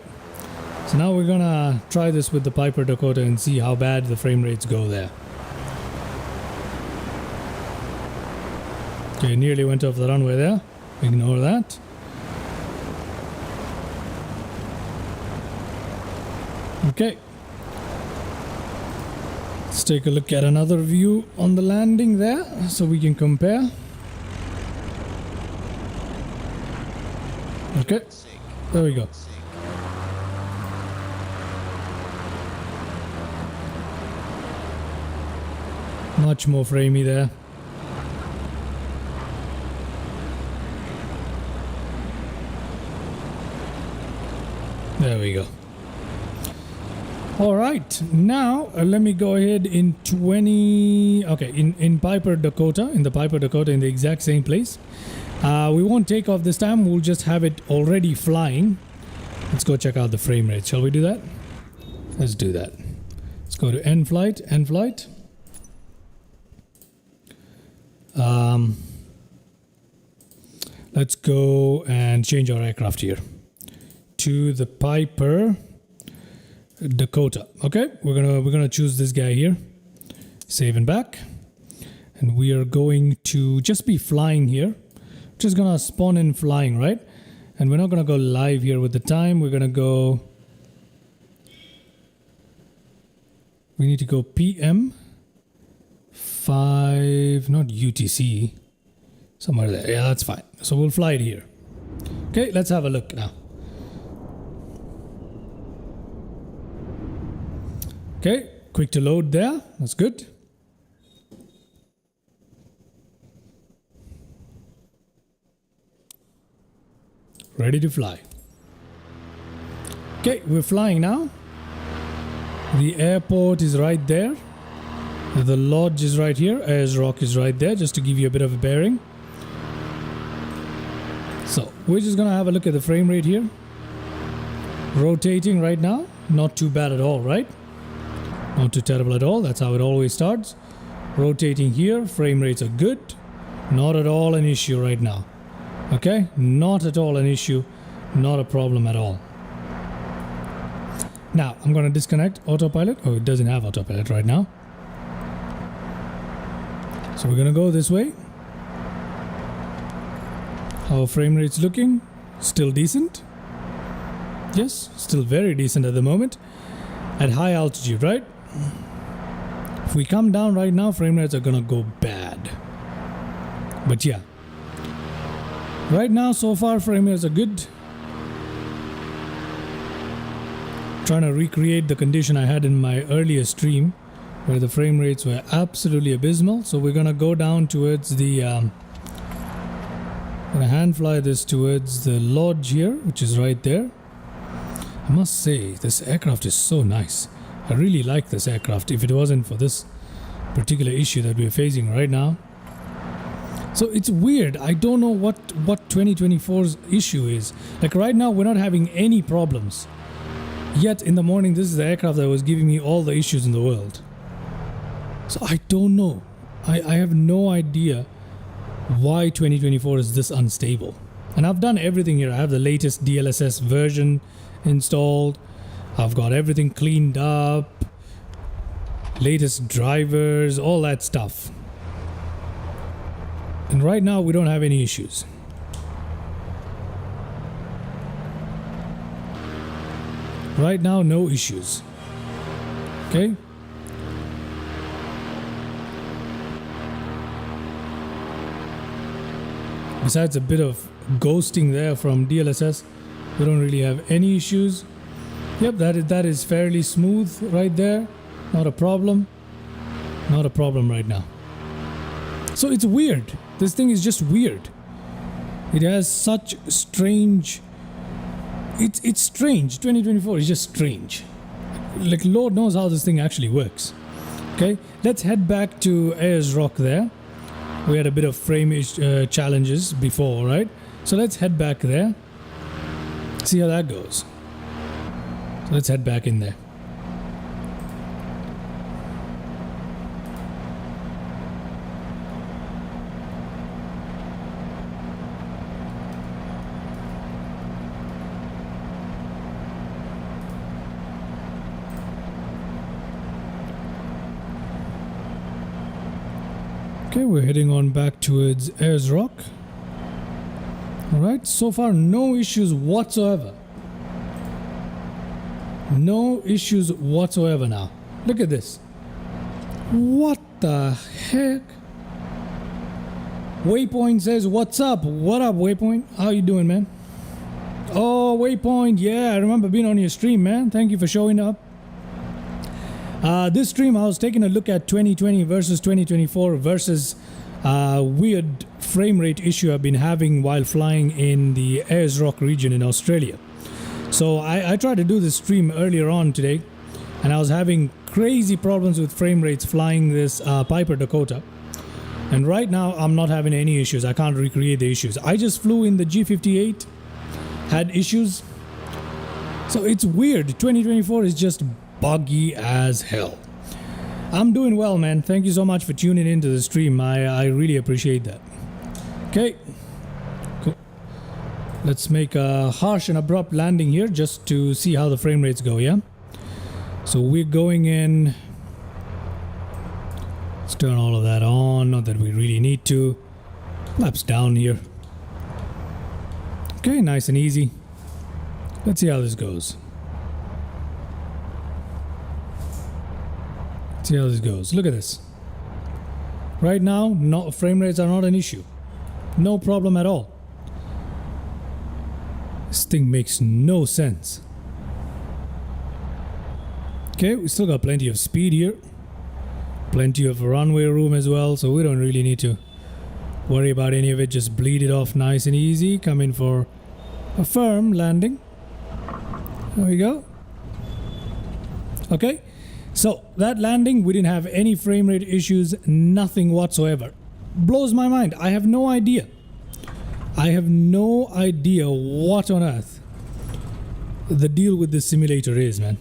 So now we're gonna try this with the Piper Dakota and see how bad the frame rates go there. Okay, nearly went off the runway there. Ignore that. Okay. Let's take a look at another view on the landing there so we can compare. Okay, there we go. Much more framey there. There we go. All right, now let me go ahead in in Piper Dakota, in the exact same place. We won't take off this time, we'll just have it already flying. Let's go check out the frame rate. Shall we do that? Let's do that. Let's go to end flight. Let's go and change our aircraft here to the Piper Dakota. Okay, we're gonna choose this guy here. Save and back, and we are going to just be flying here. Just gonna spawn in flying, right? And we're not gonna go live here with the time. We're gonna go. We need to go PM 5, not UTC, somewhere there. Yeah, that's fine. So we'll fly it here. Okay, let's have a look now. Okay, quick to load there. That's good. Ready to fly. Okay, we're flying now. The airport is right there. The lodge is right here. Ayers Rock is right there, just to give you a bit of a bearing. So we're just gonna have a look at the frame rate here. Rotating right now. Not too bad at all, right? Not too terrible at all. That's how it always starts. Rotating here. Frame rates are good. Not at all an issue right now. Okay? Not at all an issue. Not a problem at all. Now, I'm going to disconnect autopilot. Oh, it doesn't have autopilot right now. So we're going to go this way. How frame rate's looking? Still decent. Yes, still very decent at the moment. At high altitude, right? If we come down right now, frame rates are going to go bad. But yeah, right now so far frame rates are good. Trying to recreate the condition I had in my earlier stream where the frame rates were absolutely abysmal. So we're gonna go down towards the gonna hand fly this towards the lodge here, which is right there. I must say this aircraft is so nice. I really like this aircraft if it wasn't for this particular issue that we're facing right now. So it's weird. I don't know what 2024's issue is. Like right now we're not having any problems. Yet in the morning this is the aircraft that was giving me all the issues in the world. So I don't know. I have no idea why 2024 is this unstable. And I've done everything here. I have the latest DLSS version installed. I've got everything cleaned up. Latest drivers, all that stuff. And right now we don't have any issues. Right now, no issues. Okay? Besides a bit of ghosting there from DLSS, we don't really have any issues. Yep, that is fairly smooth right there. Not a problem. Not a problem right now. So it's weird. This thing is just weird. It has such strange... It's strange. 2024 is just strange. Like Lord knows how this thing actually works. Okay, let's head back to Ayers Rock there. We had a bit of frame challenges before, right? So let's head back there. See how that goes. So let's head back in there. Okay, we're heading on back towards Ayers Rock. Alright, so far no issues whatsoever. No issues whatsoever now. Look at this. What the heck? Waypoint says, what's up? What up, Waypoint? How you doing, man? Oh, Waypoint, yeah, I remember being on your stream, man. Thank you for showing up. This stream I was taking a look at 2020 versus 2024 versus weird frame rate issue I've been having while flying in the Ayers Rock region in Australia. So I tried to do this stream earlier on today and I was having crazy problems with frame rates flying this Piper Dakota. And right now I'm not having any issues. I can't recreate the issues. I just flew in the G58, had issues. So it's weird. 2024 is just buggy as hell. I'm doing well, man. Thank you so much for tuning into the stream. I really appreciate that. Okay, cool. Let's make a harsh and abrupt landing here just to see how the frame rates go, yeah? So we're going in. Let's turn all of that on, not that we really need to. Flaps down here. Okay, nice and easy. Let's see how this goes. See how this goes. Look at this. Right now, no frame rates are not an issue. No problem at all. This thing makes no sense. Okay, we still got plenty of speed here. Plenty of runway room as well, so we don't really need to worry about any of it. Just bleed it off nice and easy. Come in for a firm landing. There we go. Okay. So that landing, we didn't have any frame rate issues, nothing whatsoever. Blows my mind. I have no idea. I have no idea what on earth the deal with this simulator is, man.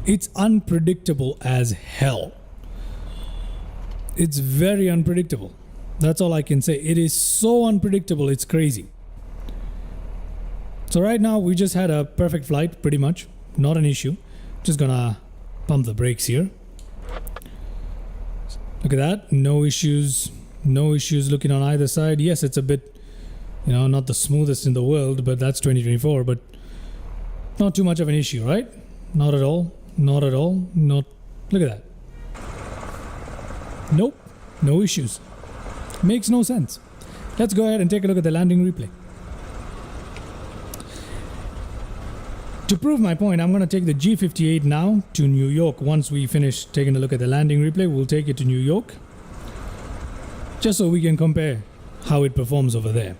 It's unpredictable as hell. It's very unpredictable. That's all I can say. It is so unpredictable, it's crazy. So right now, we just had a perfect flight, pretty much. Not an issue. Just gonna pump the brakes here. Look at that. No issues. No issues looking on either side. Yes, it's a bit, you know, not the smoothest in the world, but that's 2024. But not too much of an issue, right? Not at all. Not at all. Not. Look at that. Nope. No issues. Makes no sense. let's go ahead and take a look at the landing replay. To prove my point, I'm going to take the G58 now to New York. Once we finish taking a look at the landing replay, we'll take it to New York, just so we can compare how it performs over there.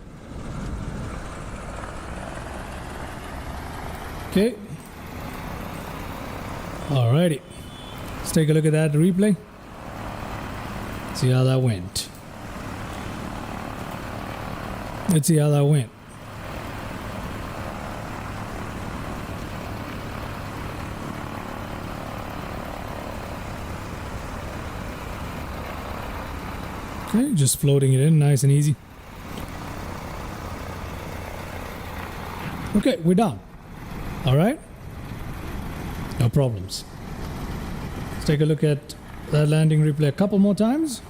Okay. Alrighty. Let's take a look at that replay. See how that went. Let's see how that went. Okay, just floating it in, nice and easy. Okay, we're done. Alright? No problems. Let's take a look at that landing replay a couple more times.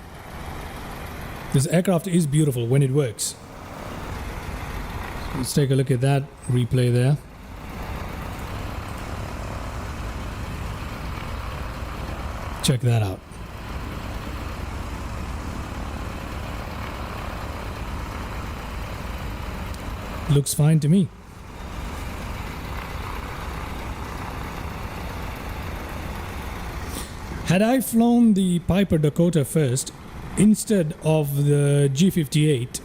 This aircraft is beautiful when it works. Let's take a look at that replay there. Check that out. Looks fine to me. Had I flown the Piper Dakota first instead of the G58,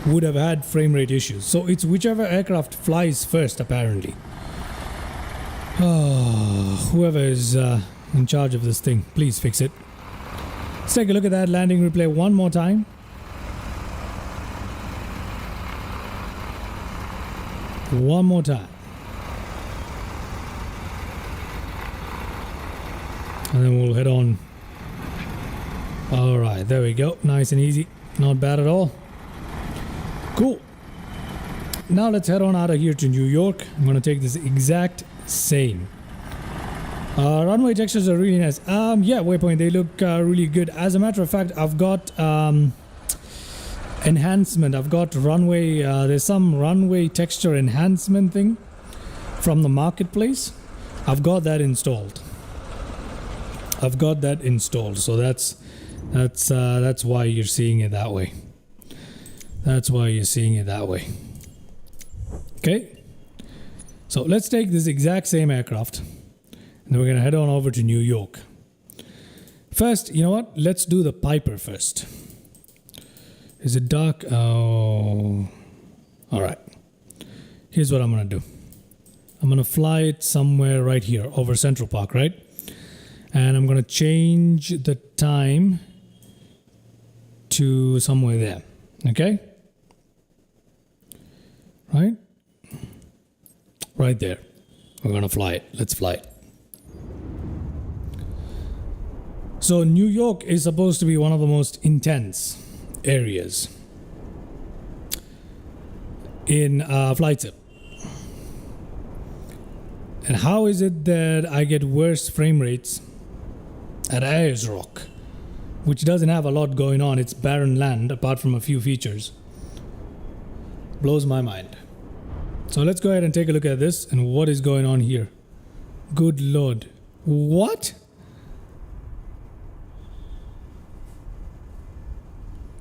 would have had frame rate issues. So it's whichever aircraft flies first, apparently. Oh, whoever is in charge of this thing, please fix it. Let's take a look at that landing replay one more time. One more time. And then we'll head on. Alright, there we go. Nice and easy. Not bad at all. Cool. Now let's head on out of here to New York. I'm going to take this exact same. Runway textures are really nice. Yeah, waypoint, they look really good. As a matter of fact, I've got enhancement. I've got runway, there's some runway texture enhancement thing from the marketplace. I've got that installed. So that's why you're seeing it that way. Okay. So let's take this exact same aircraft and then we're going to head on over to New York. First, you know what? Let's do the Piper first. Is it dark? Oh. Alright. Here's what I'm going to do. I'm going to fly it somewhere right here over Central Park, right? And I'm going to change the time to somewhere there. Okay? Right? Right there. We're going to fly it. Let's fly it. So New York is supposed to be one of the most intense areas in flight sim. And how is it that I get worse frame rates at Ayers Rock, which doesn't have a lot going on? It's barren land apart from a few features. Blows my mind. So let's go ahead and take a look at this and what is going on here. Good lord. What?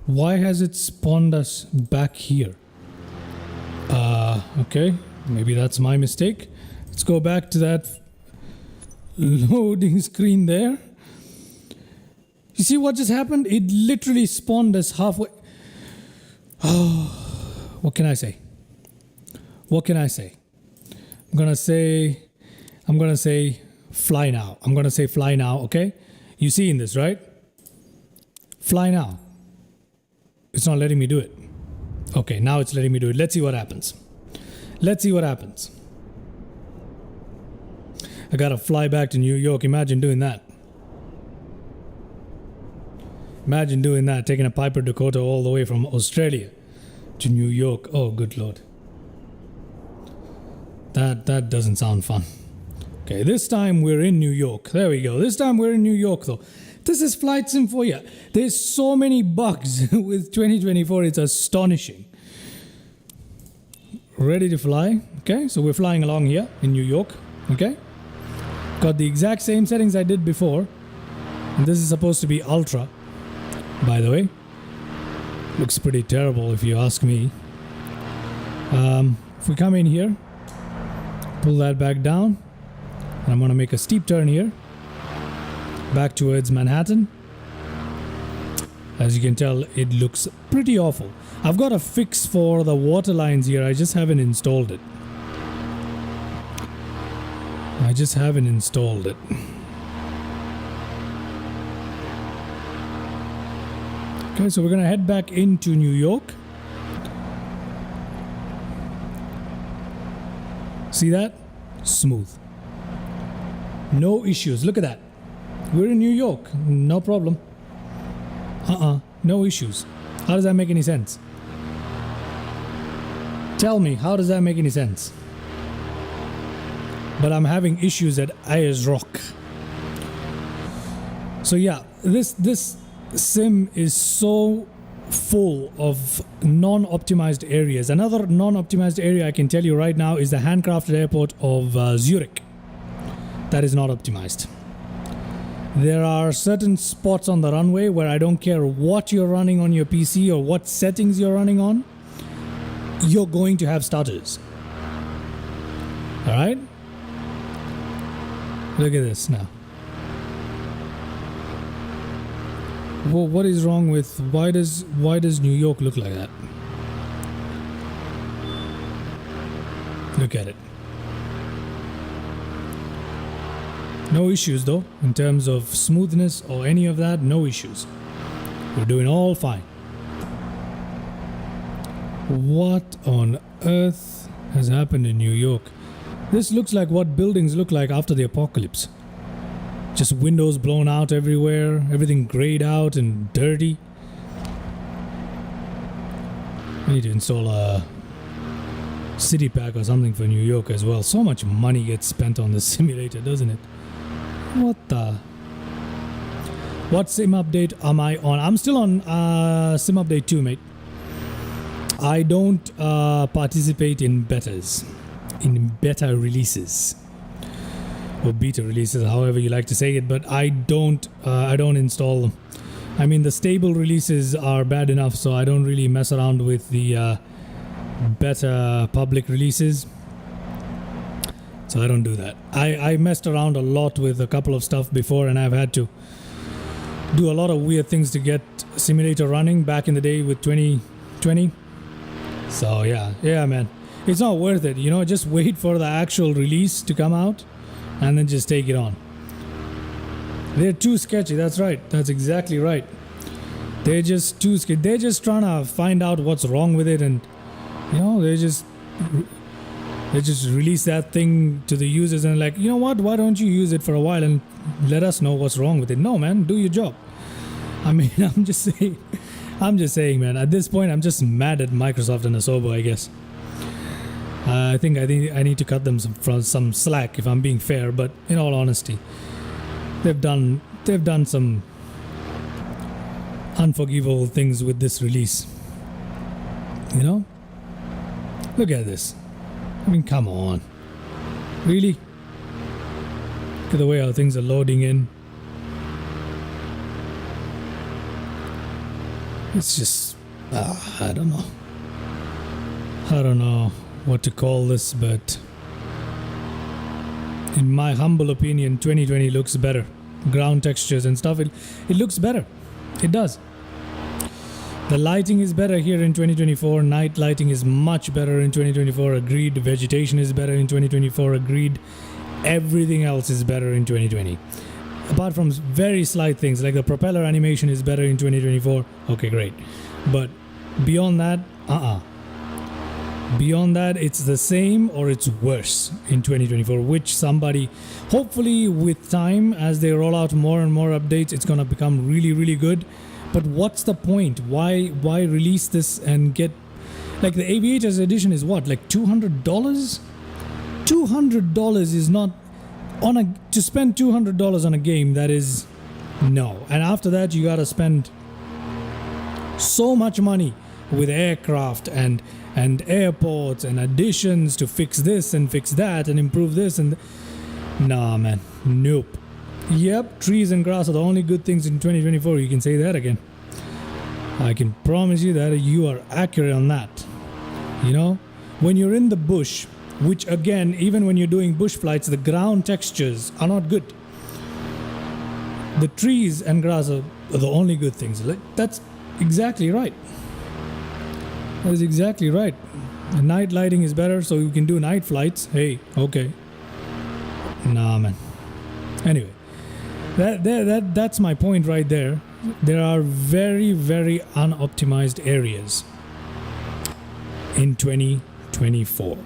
Why has it spawned us back here? Okay, maybe that's my mistake. Let's go back to that loading screen there. You see what just happened? It literally spawned us halfway. Oh, what can I say? I'm gonna say fly now. Okay? You seeing this, right? Fly now. It's not letting me do it. Okay, now it's letting me do it. Let's see what happens. I gotta fly back to New York. Imagine doing that. Taking a Piper Dakota all the way from Australia to New York. Oh, good lord. That doesn't sound fun. Okay, this time we're in New York. There we go. This time we're in New York though. This is flight sim for you. There's so many bugs with 2024. It's astonishing. Ready to fly. Okay, so we're flying along here in New York. Okay. Got the exact same settings I did before. And this is supposed to be ultra, by the way. Looks pretty terrible if you ask me. If we come in here, pull that back down, and I'm going to make a steep turn here back towards Manhattan. As you can tell, it looks pretty awful. I've got a fix for the water lines here. I just haven't installed it. Okay, so we're going to head back into New York. See that? Smooth. No issues. Look at that. We're in New York. No problem. No issues. How does that make any sense? Tell me, how does that make any sense? But I'm having issues at Ayers Rock. So yeah, this sim is so full of non-optimized areas. Another non-optimized area I can tell you right now is the handcrafted airport of Zurich. That is not optimized. There are certain spots on the runway where I don't care what you're running on your PC or what settings you're running on, you're going to have stutters. Alright? Look at this now. Well, what is wrong with why does New York look like that? Look at it. No issues though, in terms of smoothness or any of that, no issues. We're doing all fine. What on earth has happened in New York? This looks like what buildings look like after the apocalypse. Just windows blown out everywhere, everything grayed out and dirty. We need to install a city pack or something for New York as well. So much money gets spent on this simulator, doesn't it? What the? What sim update am I on? I'm still on sim update 2, mate. I don't participate in betas, in beta releases, or beta releases, however you like to say it. But I don't install them. I mean, the stable releases are bad enough, so I don't really mess around with the beta public releases. So I don't do that. I messed around a lot with a couple of stuff before, and I've had to do a lot of weird things to get simulator running back in the day with 2020. So yeah man, it's not worth it, you know. Just wait for the actual release to come out and then just take it on. They're too sketchy. That's right, that's exactly right. They're just too sketchy. They're just trying to find out what's wrong with it, and you know, they just release that thing to the users and like, you know what, why don't you use it for a while and let us know what's wrong with it? No man, do your job. I mean, I'm just saying man, at this point I'm just mad at Microsoft and Asobo, I guess. I think I need to cut them some slack if I'm being fair, but in all honesty, they've done some unforgivable things with this release. You know? Look at this. I mean, come on. Really? Look at the way how things are loading in. It's just... I don't know. I don't know what to call this, but... in my humble opinion, 2020 looks better. Ground textures and stuff, it looks better. It does. The lighting is better here in 2024. Night lighting is much better in 2024. Agreed. Vegetation is better in 2024. Agreed. Everything else is better in 2020. Apart from very slight things like the propeller animation is better in 2024. Okay, great. But beyond that, Beyond that, it's the same or it's worse in 2024, which somebody, hopefully with time, as they roll out more and more updates, it's going to become really, really good. But what's the point? Why release this and get, like, the Aviators edition is what, like $200? $200 is not to spend $200 on a game, that is no. And after that, you got to spend so much money with aircraft and airports and additions to fix this and fix that and improve this and nah, man, nope. Yep, trees and grass are the only good things in 2024. You can say that again. I can promise you that you are accurate on that. You know, when you're in the bush, which again, even when you're doing bush flights, the ground textures are not good. The trees and grass are the only good things. That's exactly right. That is exactly right. The night lighting is better, so you can do night flights. Hey, okay. Nah, man. Anyway, that's my point right there. There are very, very unoptimized areas in 2024.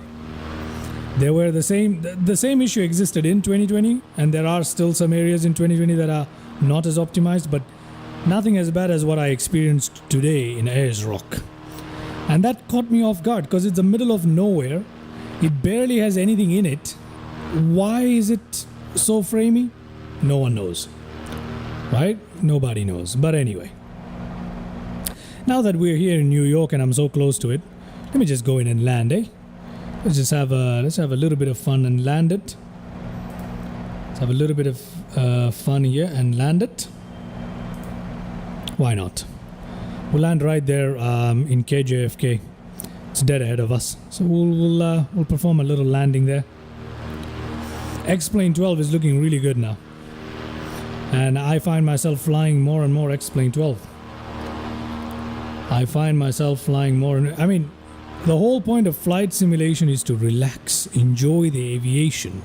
There were the same issue existed in 2020, and there are still some areas in 2020 that are not as optimized, but nothing as bad as what I experienced today in Ayers Rock. And that caught me off guard because it's the middle of nowhere. It barely has anything in it. Why is it so framey? No one knows. Right? Nobody knows. But anyway. Now that we're here in New York and I'm so close to it, let me just go in and land, eh? Let's have a little bit of fun and land it. Let's have a little bit of fun here and land it. Why not? We'll land right there in KJFK. It's dead ahead of us, so we'll perform a little landing there. X-Plane 12 is looking really good now, and I find myself flying more and more X-Plane 12. I find myself flying more, and I mean, the whole point of flight simulation is to relax, enjoy the aviation.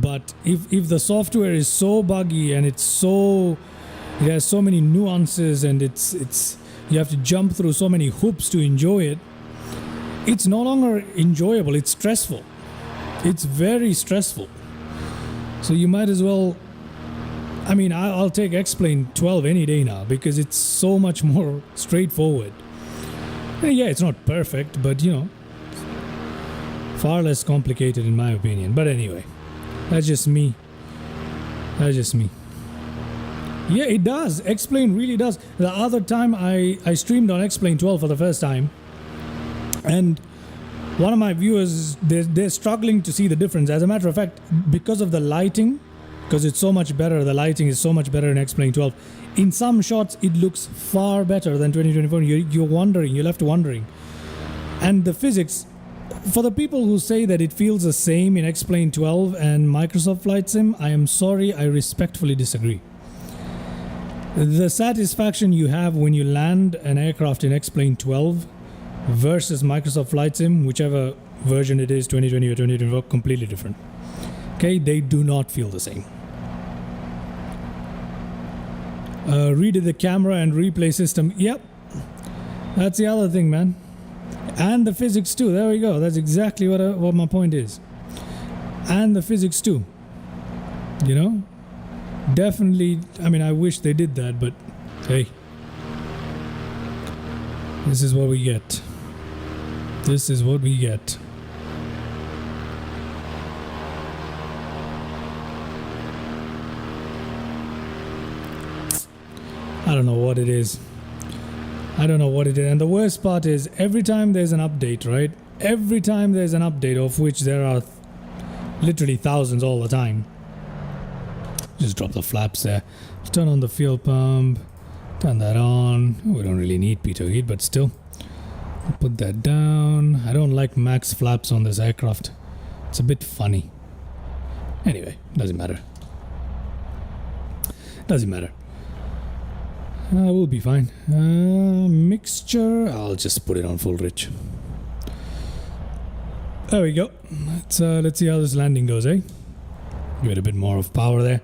But if the software is so buggy and it has so many nuances and it's you have to jump through so many hoops to enjoy it, it's no longer enjoyable. It's stressful. It's very stressful. So you might as well, I mean, I'll take X-Plane 12 any day now because it's so much more straightforward. And yeah, it's not perfect, but you know, far less complicated in my opinion. But anyway, that's just me. Yeah, it does. X-Plane really does. The other time I streamed on X-Plane 12 for the first time, and one of my viewers, they're struggling to see the difference. As a matter of fact, because of the lighting, because it's so much better, the lighting is so much better in X-Plane 12. In some shots, it looks far better than 2024. You're left wondering. And the physics, for the people who say that it feels the same in X-Plane 12 and Microsoft Flight Sim, I am sorry, I respectfully disagree. The satisfaction you have when you land an aircraft in X-Plane 12 versus Microsoft Flight Sim, whichever version it is, 2020 or 2024, completely different. Okay, they do not feel the same. Redid the camera and replay system. Yep, that's the other thing, man. And the physics too. There we go. That's exactly what my point is. And the physics too. You know? Definitely, I mean, I wish they did that, but hey. This is what we get. This is what we get. I don't know what it is. And the worst part is, every time there's an update, right? Every time there's an update, of which there are literally thousands all the time. Just drop the flaps there. Turn on the fuel pump. Turn that on. We don't really need pitot heat, but still. Put that down. I don't like max flaps on this aircraft. It's a bit funny. Anyway, doesn't matter. We'll be fine. Mixture. I'll just put it on full rich. There we go. Let's see how this landing goes, eh? Give it a bit more of power there.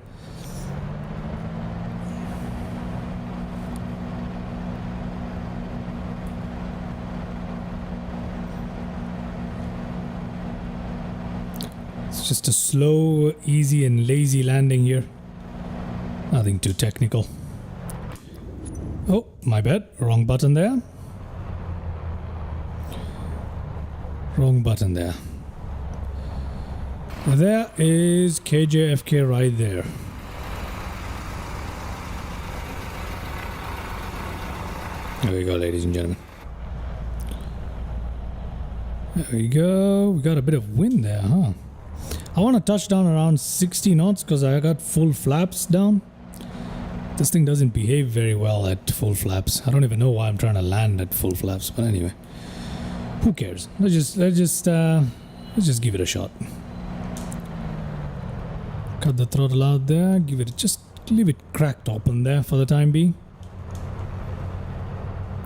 It's just a slow, easy and lazy landing here. Nothing too technical. Oh, my bad. Wrong button there. There is KJFK right there. There we go, ladies and gentlemen. There we go. We got a bit of wind there, huh? I want to touch down around 60 knots because I got full flaps down. This thing doesn't behave very well at full flaps. I don't even know why I'm trying to land at full flaps, but anyway, who cares? Let's just give it a shot. Cut the throttle out there. Just leave it cracked open there for the time being,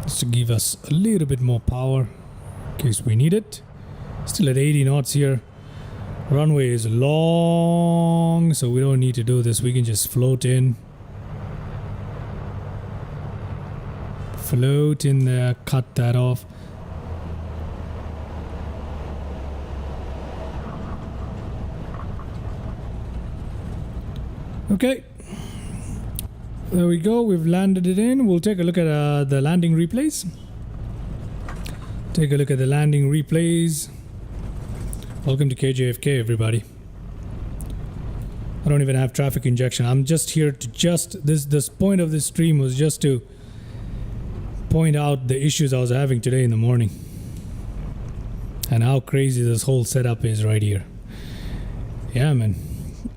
just to give us a little bit more power in case we need it. Still at 80 knots here. Runway is long, so we don't need to do this. We can just float in. Float in there, cut that off. Okay. There we go. We've landed it in. We'll take a look at the landing replays. Take a look at the landing replays. Welcome to KJFK, everybody. I don't even have traffic injection. I'm just here to this point of this stream was just to point out the issues I was having today in the morning and how crazy this whole setup is right here. Yeah, man.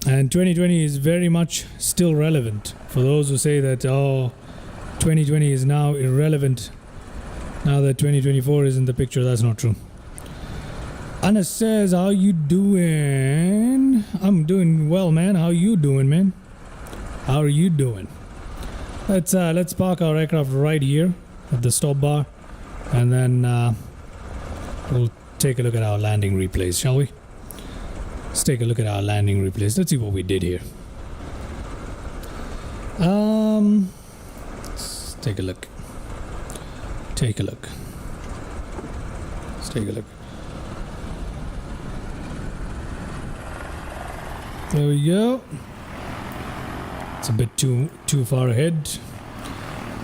And 2020 is very much still relevant. For those who say that, oh, 2020 is now irrelevant now that 2024 is in the picture, that's not true. Anna says, how you doing? I'm doing well, man. How you doing, man? How are you doing? Let's park our aircraft right here at the stop bar, and then we'll take a look at our landing replays, shall we? Let's take a look at our landing replays. Let's see what we did here. Let's take a look. Take a look. Let's take a look. There we go. It's a bit too far ahead.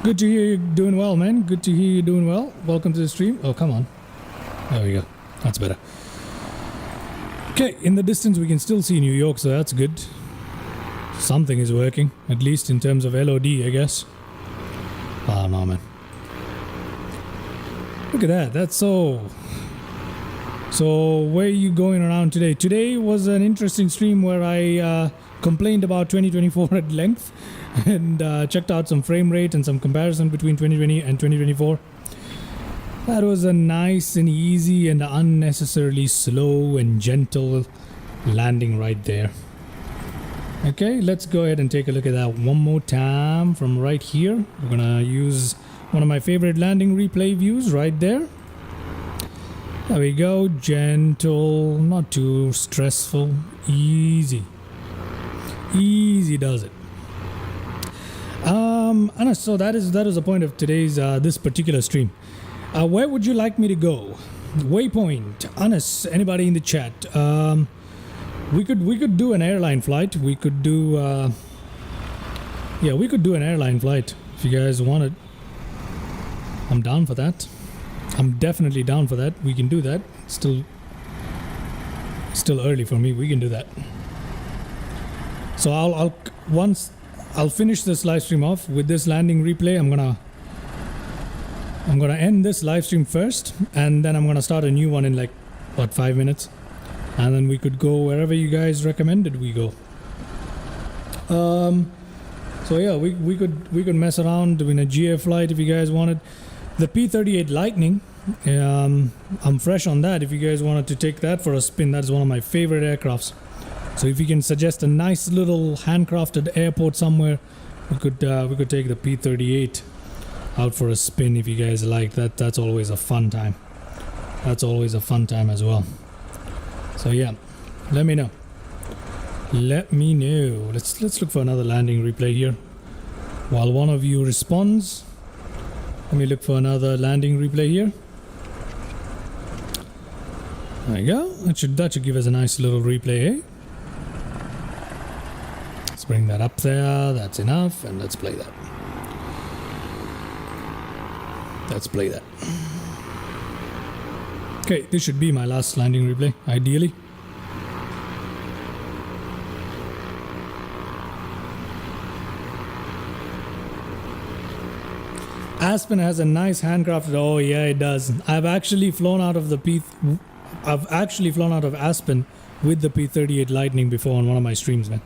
Good to hear you doing well, man. Good to hear you doing well. Welcome to the stream. Oh, come on. There we go. That's better. Okay, in the distance we can still see New York, so that's good. Something is working, at least in terms of LOD, I guess. Oh, no, man. Look at that. That's so... So, where are you going around today? Today was an interesting stream where I complained about 2024 at length and checked out some frame rate and some comparison between 2020 and 2024. That was a nice and easy and unnecessarily slow and gentle landing right there. Okay, let's go ahead and take a look at that one more time from right here. We're gonna use one of my favorite landing replay views right there. There we go, gentle, not too stressful, easy. Easy does it. Anas, so that is the point of today's this particular stream. Where would you like me to go? Waypoint, Anas, anybody in the chat? We could do an airline flight. We could do we could do an airline flight if you guys want it. I'm down for that. I'm definitely down for that. We can do that. Still early for me. We can do that. So I'll finish this live stream off with this landing replay. I'm gonna end this live stream first, and then I'm gonna start a new one in like 5 minutes, and then we could go wherever you guys recommended we go. So yeah, we could mess around doing a GA flight if you guys wanted. The P-38 Lightning, I'm fresh on that. If you guys wanted to take that for a spin, that is one of my favorite aircrafts. So if you can suggest a nice little handcrafted airport somewhere, we could take the P-38 out for a spin if you guys like that. That's always a fun time. That's always a fun time as well. So yeah, let me know. Let me know. Let's look for another landing replay here. While one of you responds, let me look for another landing replay here. There you go. That should give us a nice little replay, eh? Let's bring that up there. That's enough, and let's play that. Let's play that. Okay, this should be my last landing replay, ideally. Aspen has a nice handcrafted. Oh yeah, it does. I've actually flown out of Aspen with the P-38 Lightning before on one of my streams, man.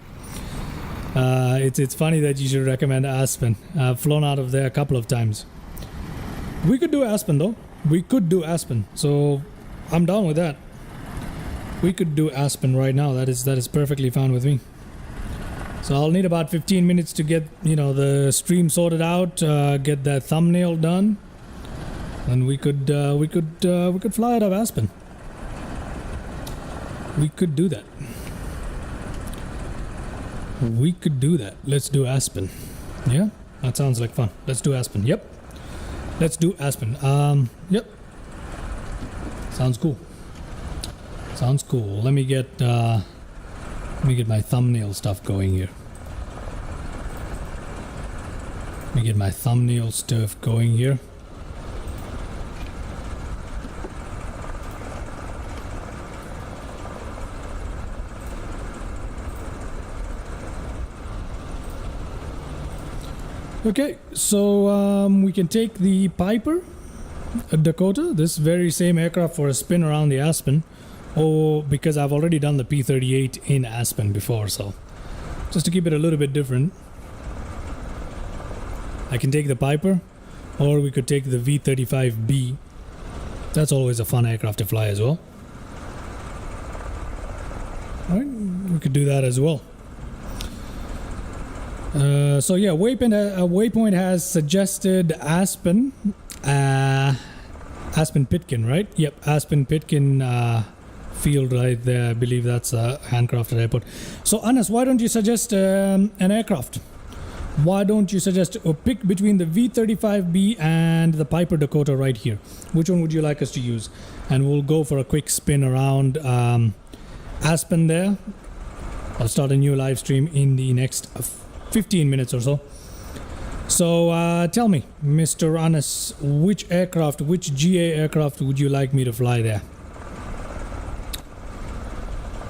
It's funny that you should recommend Aspen. I've flown out of there a couple of times. We could do Aspen though. We could do Aspen. So I'm down with that. We could do Aspen right now. That is perfectly fine with me. So I'll need about 15 minutes to get, the stream sorted out, get that thumbnail done, and we could fly out of Aspen. We could do that. We could do that. Let's do Aspen. Yeah, that sounds like fun. Let's do Aspen. Yep. Let's do Aspen. Yep. Sounds cool. Sounds cool. Let me get my thumbnail stuff going here. Let me get my thumbnail stuff going here. Okay, so we can take the Piper Dakota, this very same aircraft, for a spin around the Aspen. Oh, because I've already done the P-38 in Aspen before, so just to keep it a little bit different, I can take the Piper, or we could take the V-35B. That's always a fun aircraft to fly as well. Alright, we could do that as well. So yeah, Waypoint has suggested Aspen, Aspen Pitkin, right? Yep, Aspen Pitkin field right there. I believe that's a handcrafted airport. So Anas, why don't you suggest an aircraft? Why don't you suggest or pick between the V-35B and the Piper Dakota right here? Which one would you like us to use? And we'll go for a quick spin around Aspen there. I'll start a new live stream in the next 15 minutes or so. So tell me, Mr. Anas, which aircraft, which GA aircraft would you like me to fly there?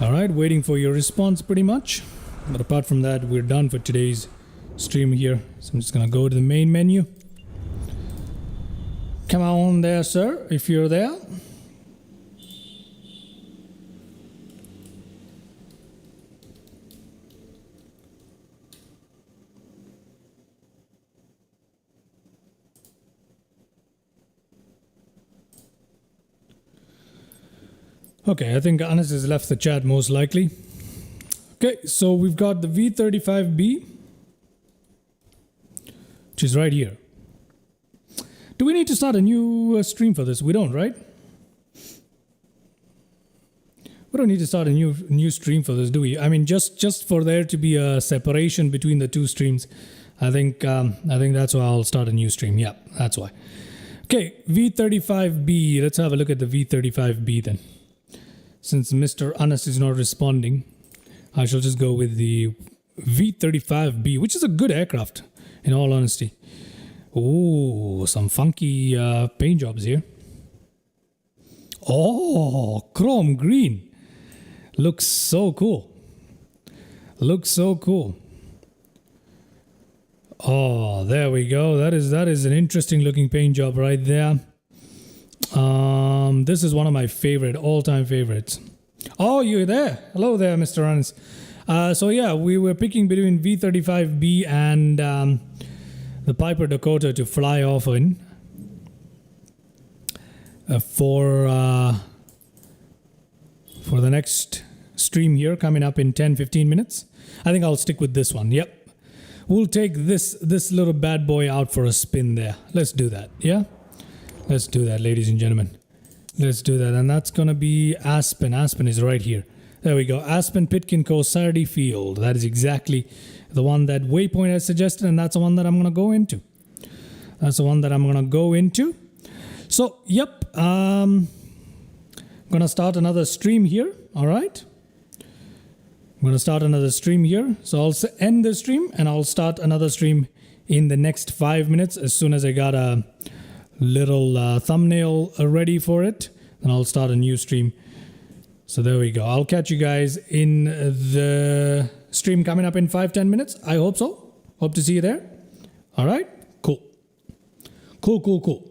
Alright, waiting for your response pretty much. But apart from that, we're done for today's stream here. So I'm just gonna go to the main menu. Come on there, sir, if you're there. Okay, I think Anas has left the chat most likely. Okay, so we've got the V-35B, which is right here. Do we need to start a new stream for this? We don't, right? We don't need to start a new stream for this, do we? I mean, just for there to be a separation between the two streams. I think that's why I'll start a new stream. Yeah, that's why. Okay, V-35B. Let's have a look at the V-35B then. Since Mr. Anas is not responding, I shall just go with the V-35B, which is a good aircraft, in all honesty. Oh, some funky paint jobs here. Oh, chrome green. Looks so cool. Looks so cool. Oh, there we go. That is an interesting looking paint job right there. This is one of my all-time favorites. Oh, you're there. Hello there, Mr. Anas. So yeah, we were picking between V-35B and the Piper Dakota to fly off in for the next stream here coming up in 10-15 minutes. I think I'll stick with this one. Yep. We'll take this little bad boy out for a spin there. Let's do that. Yeah? Let's do that, ladies and gentlemen. Let's do that. And that's going to be Aspen. Aspen is right here. There we go. Aspen Pitkin Saturday Field. That is exactly the one that Waypoint has suggested, and that's the one that I'm going to go into. That's the one that I'm going to go into. So, yep. I'm going to start another stream here. All right. I'm going to start another stream here. So I'll end the stream, and I'll start another stream in the next 5 minutes as soon as I got a little thumbnail ready for it. Then I'll start a new stream. So there we go. I'll catch you guys in the stream coming up in 5-10 minutes. I hope so. Hope to see you there. All right. Cool. Cool.